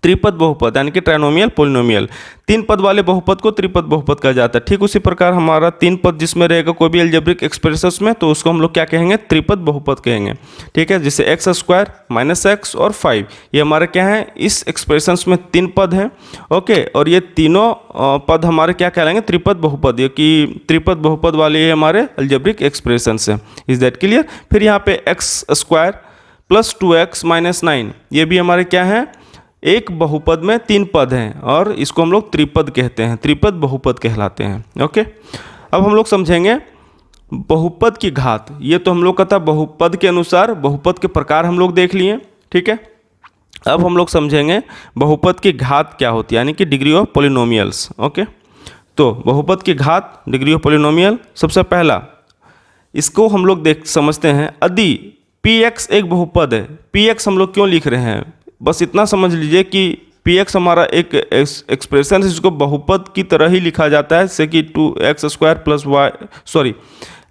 त्रिपद बहुपद यानी कि ट्राइनोमियल पोलिनोमियल। तीन पद वाले बहुपद को त्रिपद बहुपद कहा जाता है। ठीक उसी प्रकार हमारा तीन पद जिसमें रहेगा कोई भी अलजेब्रिक एक्सप्रेशंस में, तो उसको हम लोग क्या कहेंगे, त्रिपद बहुपद कहेंगे, ठीक है। जैसे x² -x और 5 ये हमारे क्या है, इस एक्सप्रेशंस में तीन पद हैं, ओके, और ये तीनों पद हमारे क्या कहलाएंगे, त्रिपद बहुपद, ये कि त्रिपद बहुपद वाले ये हमारे अलजेब्रिक एक्सप्रेशंस हैं। Is that clear? फिर यहाँ पे x² + 2x - 9 ये भी हमारे क्या हैं, एक बहुपद में तीन पद हैं और इसको हम लोग त्रिपद कहते हैं, त्रिपद बहुपद कहलाते हैं, ओके। अब हम लोग समझेंगे बहुपद की घात। ये तो हम लोग का था बहुपद के अनुसार बहुपद के प्रकार हम लोग देख लिए, ठीक है। अब हम लोग समझेंगे बहुपद की घात क्या होती है, यानी कि डिग्री ऑफ पोलिनोमियल्स, ओके। तो बहुपद की घात, डिग्री ऑफ पोलिनोमियल, सबसे पहला इसको हम लोग समझते हैं। यदि px एक बहुपद है, px हम लोग क्यों लिख रहे हैं, बस इतना समझ लीजिए कि px हमारा एक एक्सप्रेशन है जिसको बहुपद की तरह ही लिखा जाता है, जैसे कि 2x² +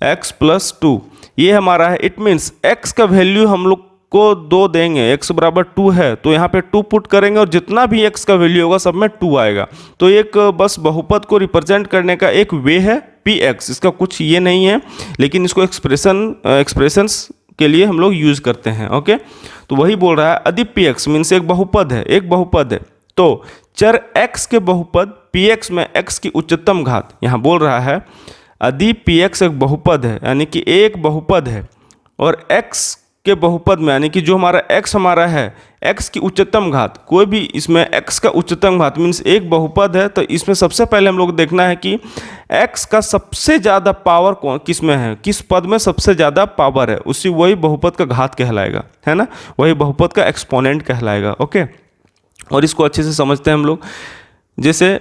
x + 2 ये हमारा है। इट मीन्स x का वैल्यू हम लोग को 2 देंगे, x = 2 है तो यहाँ पे 2 पुट करेंगे और जितना भी x का वैल्यू होगा सब में 2 आएगा। तो एक बस बहुपद को रिप्रेजेंट करने का एक वे है px, इसका कुछ ये नहीं है, लेकिन इसको एक्सप्रेशंस के लिए हम लोग यूज़ करते हैं, ओके। तो वही बोल रहा है यदि px मीन्स एक बहुपद है, एक बहुपद है, तो चर x के बहुपद px में x की उच्चतम घात, यहाँ बोल रहा है यदि px एक बहुपद है यानी कि एक बहुपद है और x के बहुपद में यानी कि जो हमारा x हमारा है x की उच्चतम घात, कोई भी इसमें x का उच्चतम घात मीन्स एक बहुपद है, तो इसमें सबसे पहले हम लोग देखना है कि x का सबसे ज़्यादा पावर किस में है, किस पद में सबसे ज़्यादा पावर है, उसी वही बहुपद का घात कहलाएगा, है ना, वही बहुपद का एक्सपोनेंट कहलाएगा, ओके। और इसको अच्छे से समझते हैं हम लोग। जैसे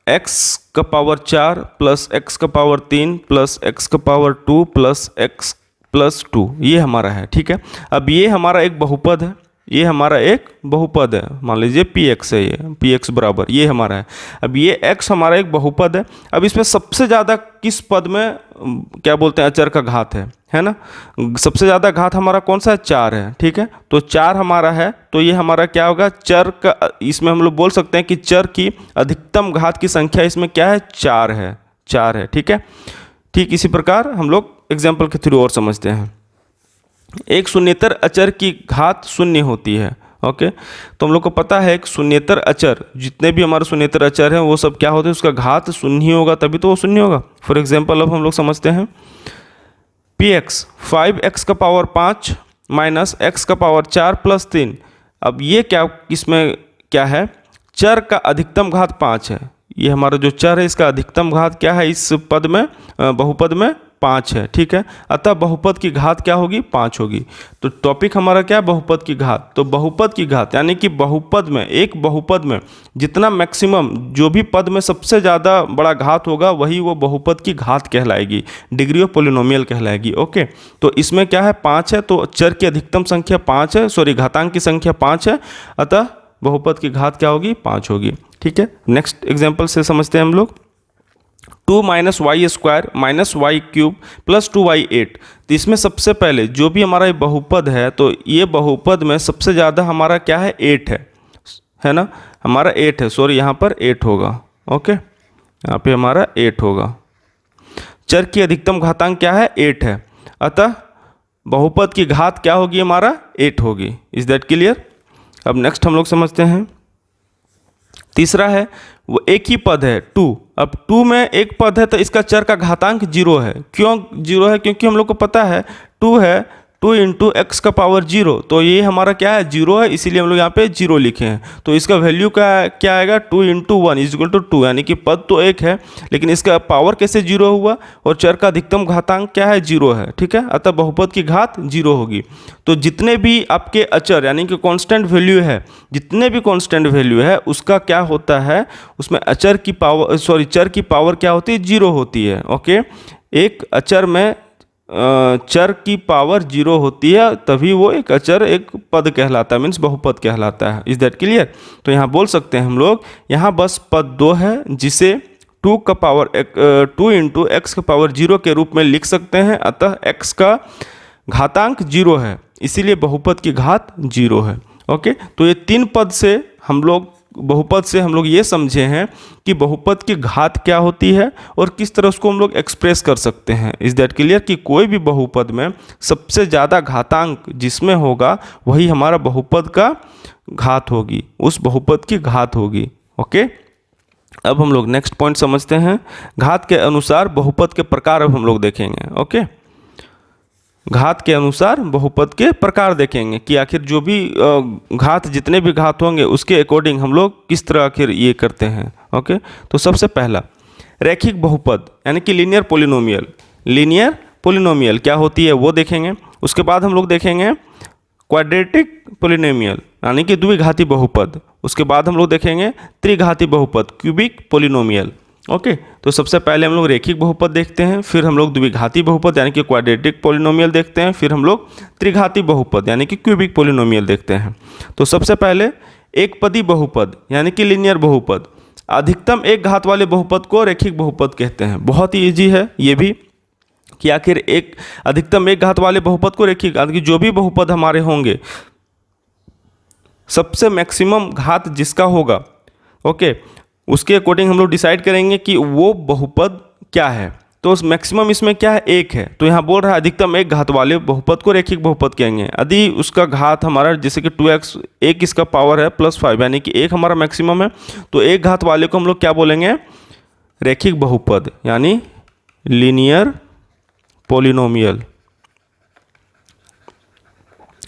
x का पावर 4 + x का पावर 3 + x का पावर 2 + x प्लस 2 ये हमारा है, ठीक है। अब ये हमारा एक बहुपद है, ये हमारा एक बहुपद है, मान लीजिए px है, ये px बराबर ये हमारा है। अब ये x हमारा एक बहुपद है। अब इसमें सबसे ज़्यादा किस पद में क्या बोलते हैं अचर का घात है ना। सबसे ज़्यादा घात हमारा कौन सा है, 4 है, ठीक है। तो 4 हमारा है, तो ये हमारा क्या होगा, चर का, इसमें हम लोग बोल सकते हैं कि चर की अधिकतम घात की संख्या इसमें क्या है, 4 है, 4 है, ठीक है। ठीक इसी प्रकार हम लोग एग्जाम्पल के थ्रू और समझते हैं। एक शून्येतर अचर की घात शून्य होती है, ओके। तो हम लोग को पता है कि शून्येतर अचर, जितने भी हमारे शून्येतर अचर हैं वो सब क्या होते हैं, उसका घात शून्य होगा तभी तो वो शून्य होगा। फॉर एग्जांपल अब हम लोग समझते हैं px 5x का पावर 5 माइनस x का पावर 4 प्लस 3। अब ये क्या, इसमें क्या है, चर का अधिकतम घात 5 है। ये हमारा जो चर है इसका अधिकतम घात क्या है, इस पद में बहुपद में 5 है, ठीक है। अतः बहुपद की घात क्या होगी, 5 होगी। तो टॉपिक हमारा क्या है, बहुपद की घात। तो बहुपद की घात यानी कि बहुपद में, एक बहुपद में जितना मैक्सिमम, जो भी पद में सबसे ज़्यादा बड़ा घात होगा वही वो बहुपद की घात कहलाएगी, डिग्री ऑफ पोलिनोमियल कहलाएगी, ओके। तो इसमें क्या है, 5 है, तो चर की अधिकतम संख्या 5 है, सॉरी घातांक की संख्या 5 है, अतः बहुपद की घात क्या होगी, 5 होगी, ठीक है। नेक्स्ट एग्जाम्पल से समझते हैं हम लोग 2 minus y square minus y cube plus 2y8। तो इसमें सबसे पहले जो भी हमारा ये बहुपद है, तो ये बहुपद में सबसे ज़्यादा हमारा क्या है, 8 है ना, हमारा 8 है, सॉरी यहाँ पर 8 होगा, ओके, यहाँ पे हमारा 8 होगा। चर की अधिकतम घातांक क्या है, 8 है, अतः बहुपद की घात क्या होगी, हमारा 8 होगी। Is that clear. अब नेक्स्ट हम लोग समझते हैं, तीसरा है वो एक ही पद है 2। अब 2 में एक पद है तो इसका चर का घातांक 0 है। क्यों 0 है, क्योंकि हम लोग को पता है 2 है, 2 इंटू एक्स का पावर 0, तो ये हमारा क्या है, 0 है, इसीलिए हम लोग यहाँ पे 0 लिखे हैं। तो इसका वैल्यू क्या आएगा, 2 इंटू 1 इज इक्वल टू 2, यानी कि पद तो एक है लेकिन इसका पावर कैसे 0 हुआ, और चर का अधिकतम घातांक क्या है, 0 है, ठीक है। अतः बहुपद की घात 0 होगी। तो जितने भी आपके अचर यानी कि कांस्टेंट वैल्यू है, जितने भी कांस्टेंट वैल्यू है उसका क्या होता है, उसमें अचर की पावर, सॉरी चर की पावर क्या होती है, 0 होती है, ओके। एक अचर में चर की पावर 0 होती है, तभी वो एक अचर एक पद कहलाता है, मीन्स बहुपद कहलाता है। Is that clear. तो यहाँ बोल सकते हैं हम लोग, यहाँ बस पद 2 है जिसे 2 का पावर 2 इंटू एक्स का पावर 0 के रूप में लिख सकते हैं, अतः x का घातांक 0 है, इसीलिए बहुपद की घात 0 है, ओके। तो ये 3 पद से हम लोग, बहुपद से हम लोग ये समझे हैं कि बहुपद की घात क्या होती है और किस तरह उसको हम लोग एक्सप्रेस कर सकते हैं। इज दैट क्लियर कि कोई भी बहुपद में सबसे ज़्यादा घातांक जिसमें होगा वही हमारा बहुपद का घात होगी, उस बहुपद की घात होगी, ओके। अब हम लोग नेक्स्ट पॉइंट समझते हैं, घात के अनुसार बहुपद के प्रकार अब हम लोग देखेंगे, ओके। घात के अनुसार बहुपद के प्रकार देखेंगे कि आखिर जो भी घात, जितने भी घात होंगे उसके अकॉर्डिंग हम लोग किस तरह आखिर ये करते हैं, ओके। तो सबसे पहला रैखिक बहुपद यानी कि लीनियर पोलिनोमियल। लीनियर पोलिनोमियल क्या होती है वो देखेंगे। उसके बाद हम लोग देखेंगे क्वाड्रेटिक पोलिनोमियल यानी कि द्विघाती बहुपद। उसके बाद हम लोग देखेंगे त्रिघाती बहुपद, क्यूबिक पोलिनोमियल, ओके। तो सबसे पहले हम लोग रैखिक बहुपद देखते हैं, फिर हम लोग द्विघाती बहुपद यानी कि क्वाड्रेटिक पोलिनोमियल देखते हैं, फिर हम लोग त्रिघाती बहुपद यानी कि क्यूबिक पोलिनोमियल देखते हैं। तो सबसे पहले एक पदी बहुपद यानी कि लीनियर बहुपद। अधिकतम एक घात वाले बहुपद को रैखिक बहुपद कहते हैं। बहुत ही ईजी है ये भी कि आखिर एक अधिकतम एक घात वाले बहुपद को रैखिक, यानी कि जो भी बहुपद हमारे होंगे सबसे मैक्सिमम घात जिसका होगा, ओके, उसके अकॉर्डिंग हम लोग डिसाइड करेंगे कि वो बहुपद क्या है। तो उस मैक्सिमम इसमें क्या है, 1 है। तो यहाँ बोल रहा है अधिकतम एक घात वाले बहुपद को रैखिक बहुपद कहेंगे। यदि उसका घात हमारा जैसे कि 2x, एक इसका पावर है +5 यानी कि 1 हमारा मैक्सिमम है, तो एक घात वाले को हम लोग क्या बोलेंगे, रैखिक बहुपद यानी लीनियर पोलिनोमियल।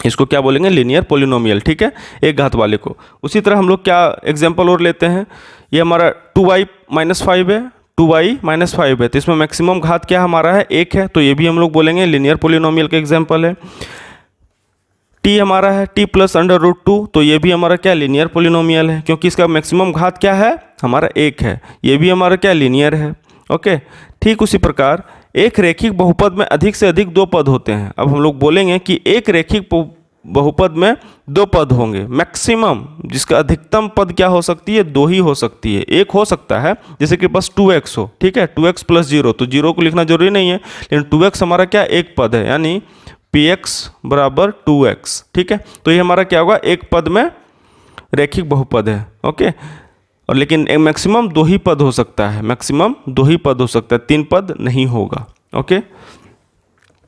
इसको क्या बोलेंगे, लीनियर पोलिनोमियल, ठीक है, एक घात वाले को। उसी तरह हम लोग क्या एग्जांपल और लेते हैं, ये हमारा 2y - 5 है, 2y - 5 है, तो इसमें मैक्सिमम घात क्या हमारा है, 1 है, तो ये भी हम लोग बोलेंगे लीनियर पोलिनोमियल का एग्जांपल है। t हमारा है t + √2, तो ये भी हमारा क्या लीनियर पोलिनोमियल है, क्योंकि इसका मैक्सिमम घात क्या है हमारा 1 है, ये भी हमारा क्या लीनियर है, ओके। ठीक उसी प्रकार एक रैखिक बहुपद में अधिक से अधिक दो पद होते हैं। अब हम लोग बोलेंगे कि एक रैखिक बहुपद में दो पद होंगे, मैक्सिमम जिसका अधिकतम पद क्या हो सकती है, दो ही हो सकती है। एक हो सकता है जैसे कि बस 2x हो, ठीक है, 2x प्लस 0, तो 0 को लिखना जरूरी नहीं है, लेकिन 2x हमारा क्या एक पद है, यानी px बराबर 2x, ठीक है। तो ये हमारा क्या होगा, एक पद में रैखिक बहुपद है, ओके। और लेकिन मैक्सिमम दो ही पद हो सकता है, मैक्सिमम दो ही पद हो सकता है, तीन पद नहीं होगा, ओके।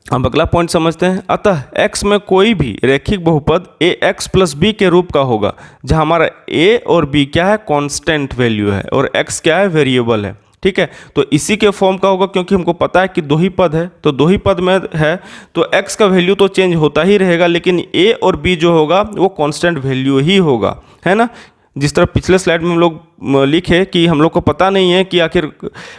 अब अगला पॉइंट समझते हैं। अतः x में कोई भी रैखिक बहुपद ax प्लस b के रूप का होगा, जहां हमारा a और b क्या है, कांस्टेंट वैल्यू है, और x क्या है, वेरिएबल है, ठीक है। तो इसी के फॉर्म का होगा, क्योंकि हमको पता है कि दो ही पद है, तो दो ही पद में है तो x का वैल्यू तो चेंज होता ही रहेगा, लेकिन a और b जो होगा वो कांस्टेंट वैल्यू ही होगा, है ना। जिस तरह पिछले स्लाइड में हम लोग लिखे कि हम लोग को पता नहीं है कि आखिर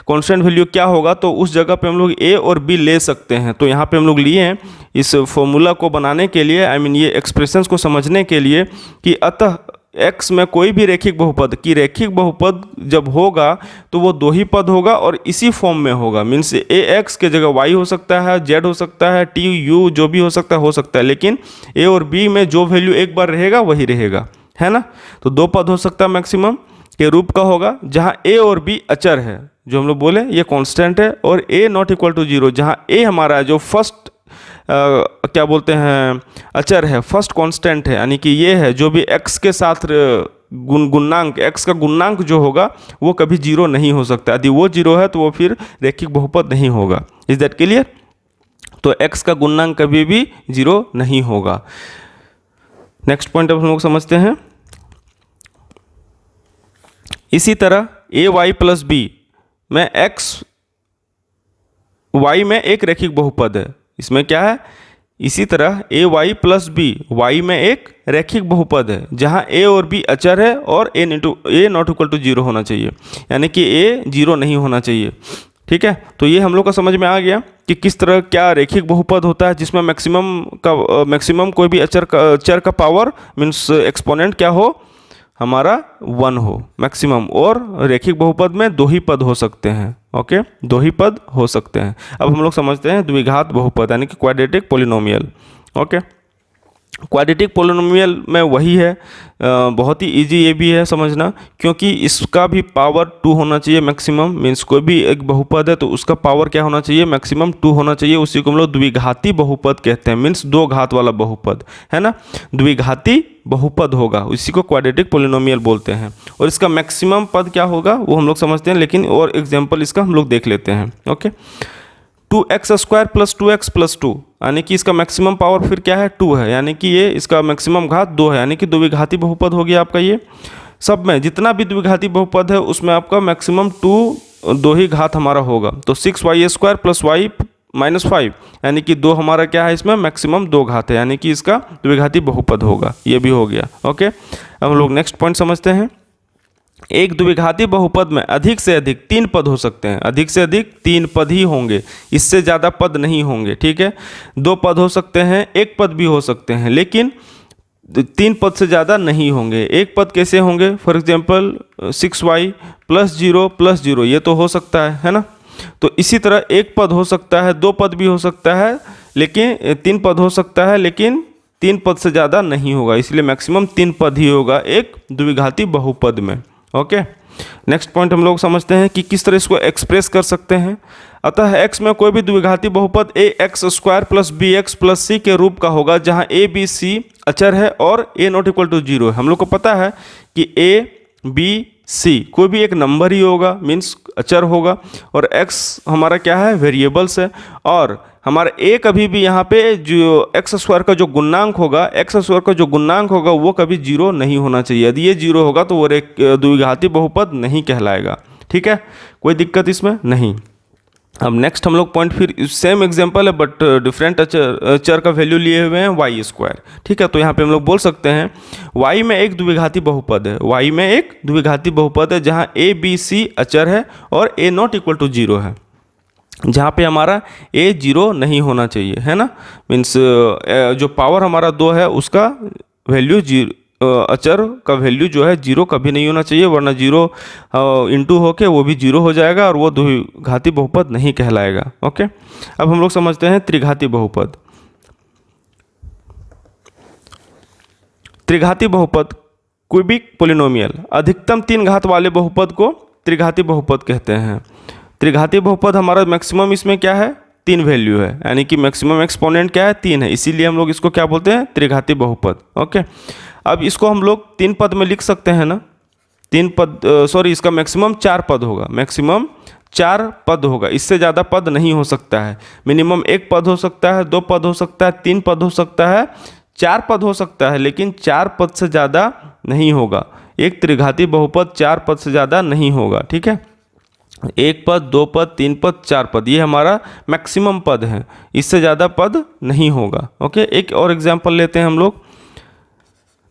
कांस्टेंट वैल्यू क्या होगा, तो उस जगह पे हम लोग a और b ले सकते हैं। तो यहाँ पे हम लोग लिए हैं इस फॉर्मूला को बनाने के लिए, आई मीन ये एक्सप्रेशंस को समझने के लिए, कि अतः x में कोई भी रैखिक बहुपद की रैखिक बहुपद जब होगा तो वो दो ही पद होगा और इसी फॉर्म में होगा। मीन्स ax के जगह y हो सकता है, z हो सकता है, t u जो भी हो सकता है, लेकिन a और b में जो वैल्यू एक बार रहेगा वही रहेगा, है ना। तो दो पद हो सकता है मैक्सिमम के रूप का होगा, जहां a और b अचर है, जो हम लोग बोले ये कांस्टेंट है, और a नॉट इक्वल टू 0, जहां a हमारा जो फर्स्ट क्या बोलते हैं अचर है, फर्स्ट कांस्टेंट है, यानी कि ये है जो भी x के साथ गुणांक, x का गुणांक जो होगा वो कभी 0 नहीं हो सकता। यदि वो 0 है तो वो फिर रैखिक बहुपद नहीं होगा। Is that clear? तो x का गुणांक कभी भी 0 नहीं होगा। नेक्स्ट पॉइंट अब हम लोग समझते हैं। इसी तरह ए वाई प्लस बी में एक्स वाई में एक रैखिक बहुपद है, इसमें क्या है, इसी तरह ए वाई प्लस बी वाई में एक रैखिक बहुपद है, जहां ए और बी अचर है और ए नॉट इक्वल टू 0 होना चाहिए, यानी कि ए 0 नहीं होना चाहिए, ठीक है। तो ये हम लोग का समझ में आ गया कि किस तरह क्या रैखिक बहुपद होता है, जिसमें मैक्सिमम कोई भी चर का पावर मीन्स एक्सपोनेंट क्या हो, हमारा 1 हो मैक्सिमम, और रैखिक बहुपद में दो ही पद हो सकते हैं, ओके, दो ही पद हो सकते हैं। अब हम लोग समझते हैं द्विघात बहुपद यानी कि quadratic polynomial, okay. Quadratic polynomial में वही है, बहुत ही इजी ये भी है समझना, क्योंकि इसका भी पावर 2 होना चाहिए मैक्सिमम। मीन्स कोई भी एक बहुपद है तो उसका पावर क्या होना चाहिए, मैक्सिमम 2 होना चाहिए। उसी को हम लोग द्विघाती बहुपद कहते हैं, मीन्स दो घात वाला बहुपद, है ना, द्विघाती बहुपद होगा, इसी को क्वाड्रेटिक पोलिनोमियल बोलते हैं। और इसका मैक्सिमम पद क्या होगा वो हम लोग समझते हैं, लेकिन और एग्जाम्पल इसका हम लोग देख लेते हैं, okay. 2x² plus 2x plus 2, यानी कि इसका मैक्सिमम पावर फिर क्या है, 2 है, यानी कि ये इसका मैक्सिमम घात 2 है, यानी कि द्विघाती बहुपद हो गया आपका। ये सब में जितना भी द्विघाती बहुपद है उसमें आपका मैक्सिमम 2 दो ही घात हमारा होगा। तो 6y² प्लस y माइनस 5, यानी कि 2 हमारा क्या है, इसमें मैक्सिमम 2 घात है, यानी कि इसका द्विघाती बहुपद होगा। ये भी हो गया, ओके। अब हम लोग नेक्स्ट पॉइंट समझते हैं। एक द्विघाती बहुपद में अधिक से अधिक 3 पद हो सकते हैं, अधिक से अधिक 3 पद ही होंगे, इससे ज़्यादा पद नहीं होंगे, ठीक है। 2 पद हो सकते हैं, 1 पद भी हो सकते हैं, लेकिन 3 पद से ज़्यादा नहीं होंगे। एक पद कैसे होंगे, फॉर एग्जांपल 6y प्लस 0 ये तो हो सकता है ना। तो इसी तरह एक पद हो सकता है, 2 पद भी हो सकता है, लेकिन 3 पद हो सकता है, लेकिन 3 पद से ज़्यादा नहीं होगा, इसलिए मैक्सिमम 3 पद ही होगा एक द्विघाती बहुपद में, ओके। नेक्स्ट पॉइंट हम लोग समझते हैं कि किस तरह इसको एक्सप्रेस कर सकते हैं। अतः x में कोई भी द्विघाती बहुपद ax² plus bx plus c के रूप का होगा, जहां a b c अचर है और a नॉट इक्वल टू 0 है। हम लोग को पता है कि a b c कोई भी एक नंबर ही होगा, मीन्स अचर होगा, और x हमारा क्या है, वेरिएबल्स है, और हमारा a कभी भी यहाँ पे जो x² का जो गुणांक होगा, x² का जो गुणांक होगा वो कभी 0 नहीं होना चाहिए। यदि ये 0 होगा तो वो एक द्विघाती बहुपद नहीं कहलाएगा, ठीक है, कोई दिक्कत इसमें नहीं। अब नेक्स्ट हम लोग पॉइंट फिर सेम एग्जांपल है बट डिफरेंट चर का वैल्यू लिए हुए हैं y², ठीक है। तो यहाँ पे हम लोग बोल सकते हैं y में एक द्विघाती बहुपद है, y में एक द्विघाती बहुपद है जहाँ a b c अचर है और a नॉट इक्वल टू 0 है, जहाँ पे हमारा a 0 नहीं होना चाहिए, है ना। मीन्स जो पावर हमारा 2 है उसका वैल्यू अचर का वैल्यू जो है जीरो कभी नहीं होना चाहिए, वरना जीरो इंटू होके वो भी जीरो हो जाएगा और वो द्विघाती बहुपद नहीं कहलाएगा। ओके, अब हम लोग समझते हैं त्रिघाती बहुपद। त्रिघाती बहुपद क्यूबिक पोलिनोमियल, अधिकतम 3 घात वाले बहुपद को त्रिघाती बहुपद कहते हैं। त्रिघाती बहुपद हमारा मैक्सिमम इसमें क्या है, 3 वैल्यू है, यानी कि मैक्सिमम एक्सपोनेंट क्या है, 3 है, इसीलिए हम लोग इसको क्या बोलते हैं, त्रिघाती बहुपद। ओके, अब इसको हम लोग 3 पद में लिख सकते हैं ना, 3 पद, सॉरी, इसका मैक्सिमम 4 पद होगा, मैक्सिमम 4 पद होगा, इससे ज़्यादा पद नहीं हो सकता है। मिनिमम 1 पद हो सकता है, 2 पद हो सकता है, 3 पद हो सकता है, 4 पद हो सकता है, लेकिन 4 पद से ज़्यादा नहीं होगा। एक त्रिघाती बहुपद 4 पद से ज़्यादा नहीं होगा, ठीक है। 1 पद, 2 पद, 3 पद, 4 पद, ये हमारा मैक्सिमम पद है, इससे ज़्यादा पद नहीं होगा। ओके, एक और एग्जांपल लेते हैं हम लोग,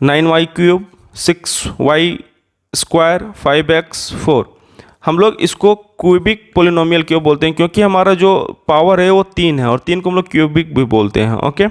9y³ 6y² 5x4। हम लोग इसको क्यूबिक पोलिनोमियल क्यों बोलते हैं, क्योंकि हमारा जो पावर है वो 3 है, और 3 को हम लोग क्यूबिक भी बोलते हैं। ओके,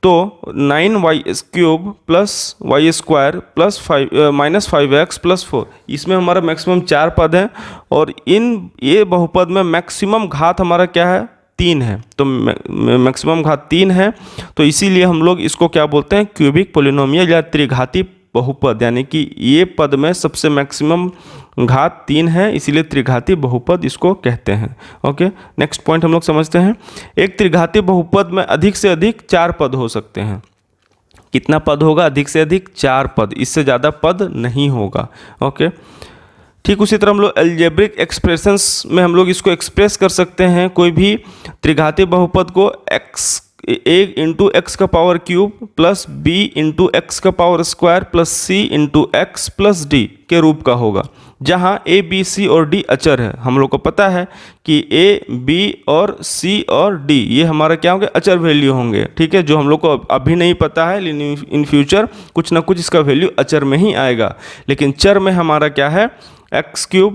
तो 9y³ plus y² plus minus 5x plus 4, इसमें हमारा मैक्सिमम 4 पद हैं, और ये बहुपद में मैक्सिमम घात हमारा क्या है, 3 है, तो मैक्सिमम घात 3 है, तो इसीलिए हम लोग इसको क्या बोलते हैं, क्यूबिक पोलिनोमियल या त्रिघाती बहुपद, यानी कि ये पद में सबसे मैक्सिमम घात 3 है, इसीलिए त्रिघाती बहुपद इसको कहते हैं। ओके, नेक्स्ट पॉइंट हम लोग समझते हैं, एक त्रिघाती बहुपद में अधिक से अधिक 4 पद हो सकते हैं। कितना पद होगा, अधिक से अधिक 4 पद, इससे ज़्यादा पद नहीं होगा। ओके, ठीक उसी तरह हम लोग अलजेब्रिक एक्सप्रेशंस में हम लोग इसको एक्सप्रेस कर सकते हैं, कोई भी त्रिघाती बहुपद को a इंटू एक्स का power cube plus b into x का power square plus c into x plus d के रूप का होगा, जहाँ a, b, c और d अचर है। हम लोग को पता है कि a, b और c और d ये हमारा क्या होंगे, अचर वैल्यू होंगे, ठीक है, जो हम लोग को अभी नहीं पता है, लेकिन इन फ्यूचर कुछ ना कुछ इसका वैल्यू अचर में ही आएगा। लेकिन चर में हमारा क्या है, x³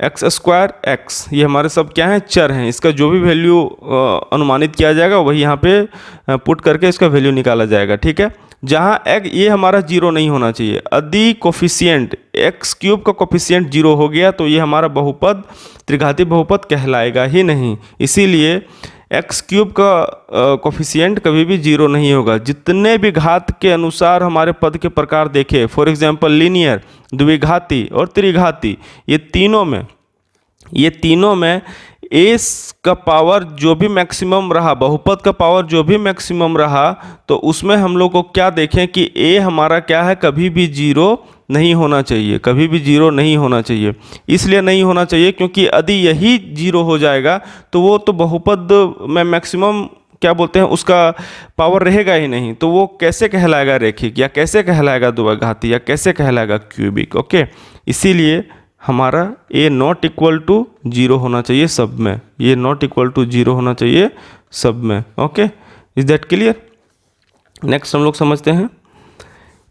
x² x, ये हमारे सब क्या हैं, चर हैं, इसका जो भी वैल्यू अनुमानित किया जाएगा वही यहाँ पे पुट करके इसका वैल्यू निकाला जाएगा, ठीक है। जहाँ ये हमारा 0 नहीं होना चाहिए, यदि कोफिशिएंट x³ का कोफिशिएंट 0 हो गया तो ये हमारा बहुपद त्रिघाती बहुपद कहलाएगा ही नहीं, इसीलिए x³ का कोफिशिएंट कभी भी 0 नहीं होगा। जितने भी घात के अनुसार हमारे पद के प्रकार देखे, फॉर एग्जांपल लीनियर, द्विघाती और त्रिघाती, ये तीनों में a का पावर जो भी मैक्सिमम रहा, बहुपद का पावर जो भी मैक्सिमम रहा, तो उसमें हम लोग को क्या देखें कि a हमारा क्या है, कभी भी 0 नहीं होना चाहिए, कभी भी 0 नहीं होना चाहिए। इसलिए नहीं होना चाहिए क्योंकि यदि यही 0 हो जाएगा तो वो तो बहुपद में मैक्सिमम क्या बोलते हैं, उसका पावर रहेगा ही नहीं, तो वो कैसे कहलाएगा रेखिक, या कैसे कहलाएगा द्विघाती, या कैसे कहलाएगा क्यूबिक। ओके, इसीलिए हमारा a नॉट इक्वल टू 0 होना चाहिए सब में, ये नॉट इक्वल टू 0 होना चाहिए सब में। Okay, is that clear. Next हम लोग समझते हैं,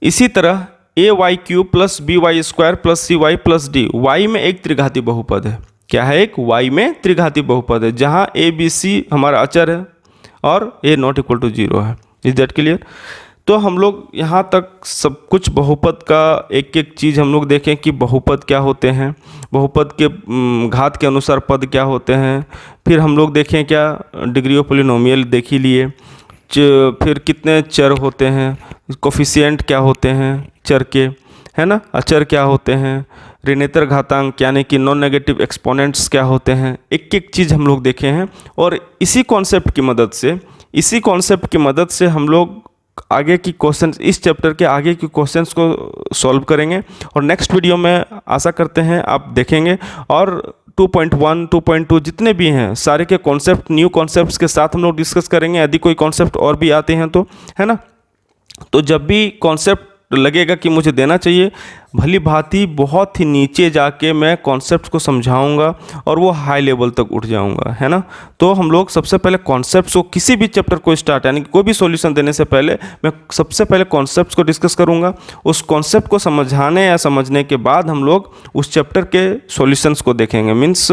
इसी तरह ay³ plus by² plus cy plus d, y में एक त्रिघाती बहुपद है। क्या है, एक y में त्रिघाती बहुपद है, जहाँ a, b, c हमारा अचर है और a नॉट इक्वल टू 0 है। Is that clear. तो हम लोग यहाँ तक सब कुछ बहुपद का एक एक चीज़ हम लोग देखें कि बहुपद क्या होते हैं, बहुपद के घात के अनुसार पद क्या होते हैं, फिर हम लोग देखें क्या डिग्री ऑफ पोलिनोमियल देख ही लिए, फिर कितने चर होते हैं, कोफिशिएंट क्या होते हैं चर के, है ना, अचर क्या होते हैं, ऋणेतर घातांक यानी कि नॉन नेगेटिव एक्सपोनेंट्स क्या होते हैं, एक एक चीज़ हम लोग देखे हैं। और इसी कॉन्सेप्ट की मदद से हम लोग आगे की क्वेश्चंस, इस चैप्टर के आगे की क्वेश्चंस को सॉल्व करेंगे, और नेक्स्ट वीडियो में आशा करते हैं आप देखेंगे। और 2.1, 2.2 जितने भी हैं सारे के कॉन्सेप्ट, न्यू कॉन्सेप्ट्स के साथ हम लोग डिस्कस करेंगे, यदि कोई कॉन्सेप्ट और भी आते हैं तो, है ना। तो जब भी कॉन्सेप्ट लगेगा कि मुझे देना चाहिए, भली भांति बहुत ही नीचे जाके मैं कॉन्सेप्ट को समझाऊंगा और वो हाई लेवल तक उठ जाऊंगा, है ना। तो हम लोग सबसे पहले कॉन्सेप्ट्स को, किसी भी चैप्टर को स्टार्ट यानी कि कोई भी सॉल्यूशन देने से पहले मैं सबसे पहले कॉन्सेप्ट्स को डिस्कस करूंगा। उस कॉन्सेप्ट को समझाने या समझने के बाद हम लोग उस चैप्टर के सॉल्यूशंस को देखेंगे। मीन्स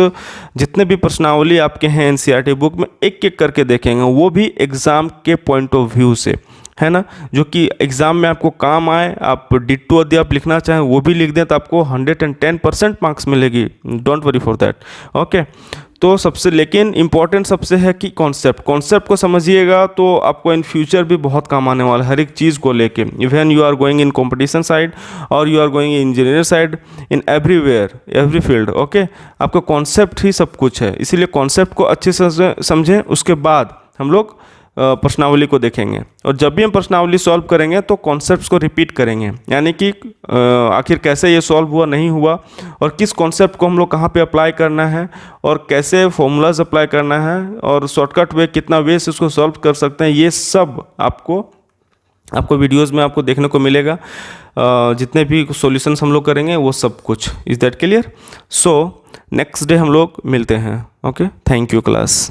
जितने भी प्रश्नावली आपके हैं NCERT बुक में, एक एक करके देखेंगे, वो भी एग्ज़ाम के पॉइंट ऑफ व्यू से, है ना, जो कि एग्ज़ाम में आपको काम आए। आप डिट्टो यदि आप लिखना चाहें वो भी लिख दें तो आपको 110% मार्क्स मिलेगी, don't worry for that. Okay, तो सबसे लेकिन इम्पॉर्टेंट सबसे है कि कॉन्सेप्ट को समझिएगा तो आपको इन फ्यूचर भी बहुत काम आने वाला है हर एक चीज़ को लेके। Even you are going in competition side और you are going in engineer side, in everywhere every field. Okay, आपका कॉन्सेप्ट ही सब कुछ है, इसीलिए कॉन्सेप्ट को अच्छे से समझें। उसके बाद हम लोग प्रश्नावली को देखेंगे, और जब भी हम प्रश्नावली सॉल्व करेंगे तो कॉन्सेप्ट्स को रिपीट करेंगे, यानी कि आखिर कैसे ये सॉल्व हुआ नहीं हुआ, और किस कॉन्सेप्ट को हम लोग कहाँ पे अप्लाई करना है, और कैसे फॉर्मूलाज अप्लाई करना है, और शॉर्टकट वे कितना वे से इसको सॉल्व कर सकते हैं, ये सब आपको वीडियोज़ में आपको देखने को मिलेगा। जितने भी सॉल्यूशंस हम लोग करेंगे वो सब कुछ। Is that clear? So next day हम लोग मिलते हैं। Okay, thank you class.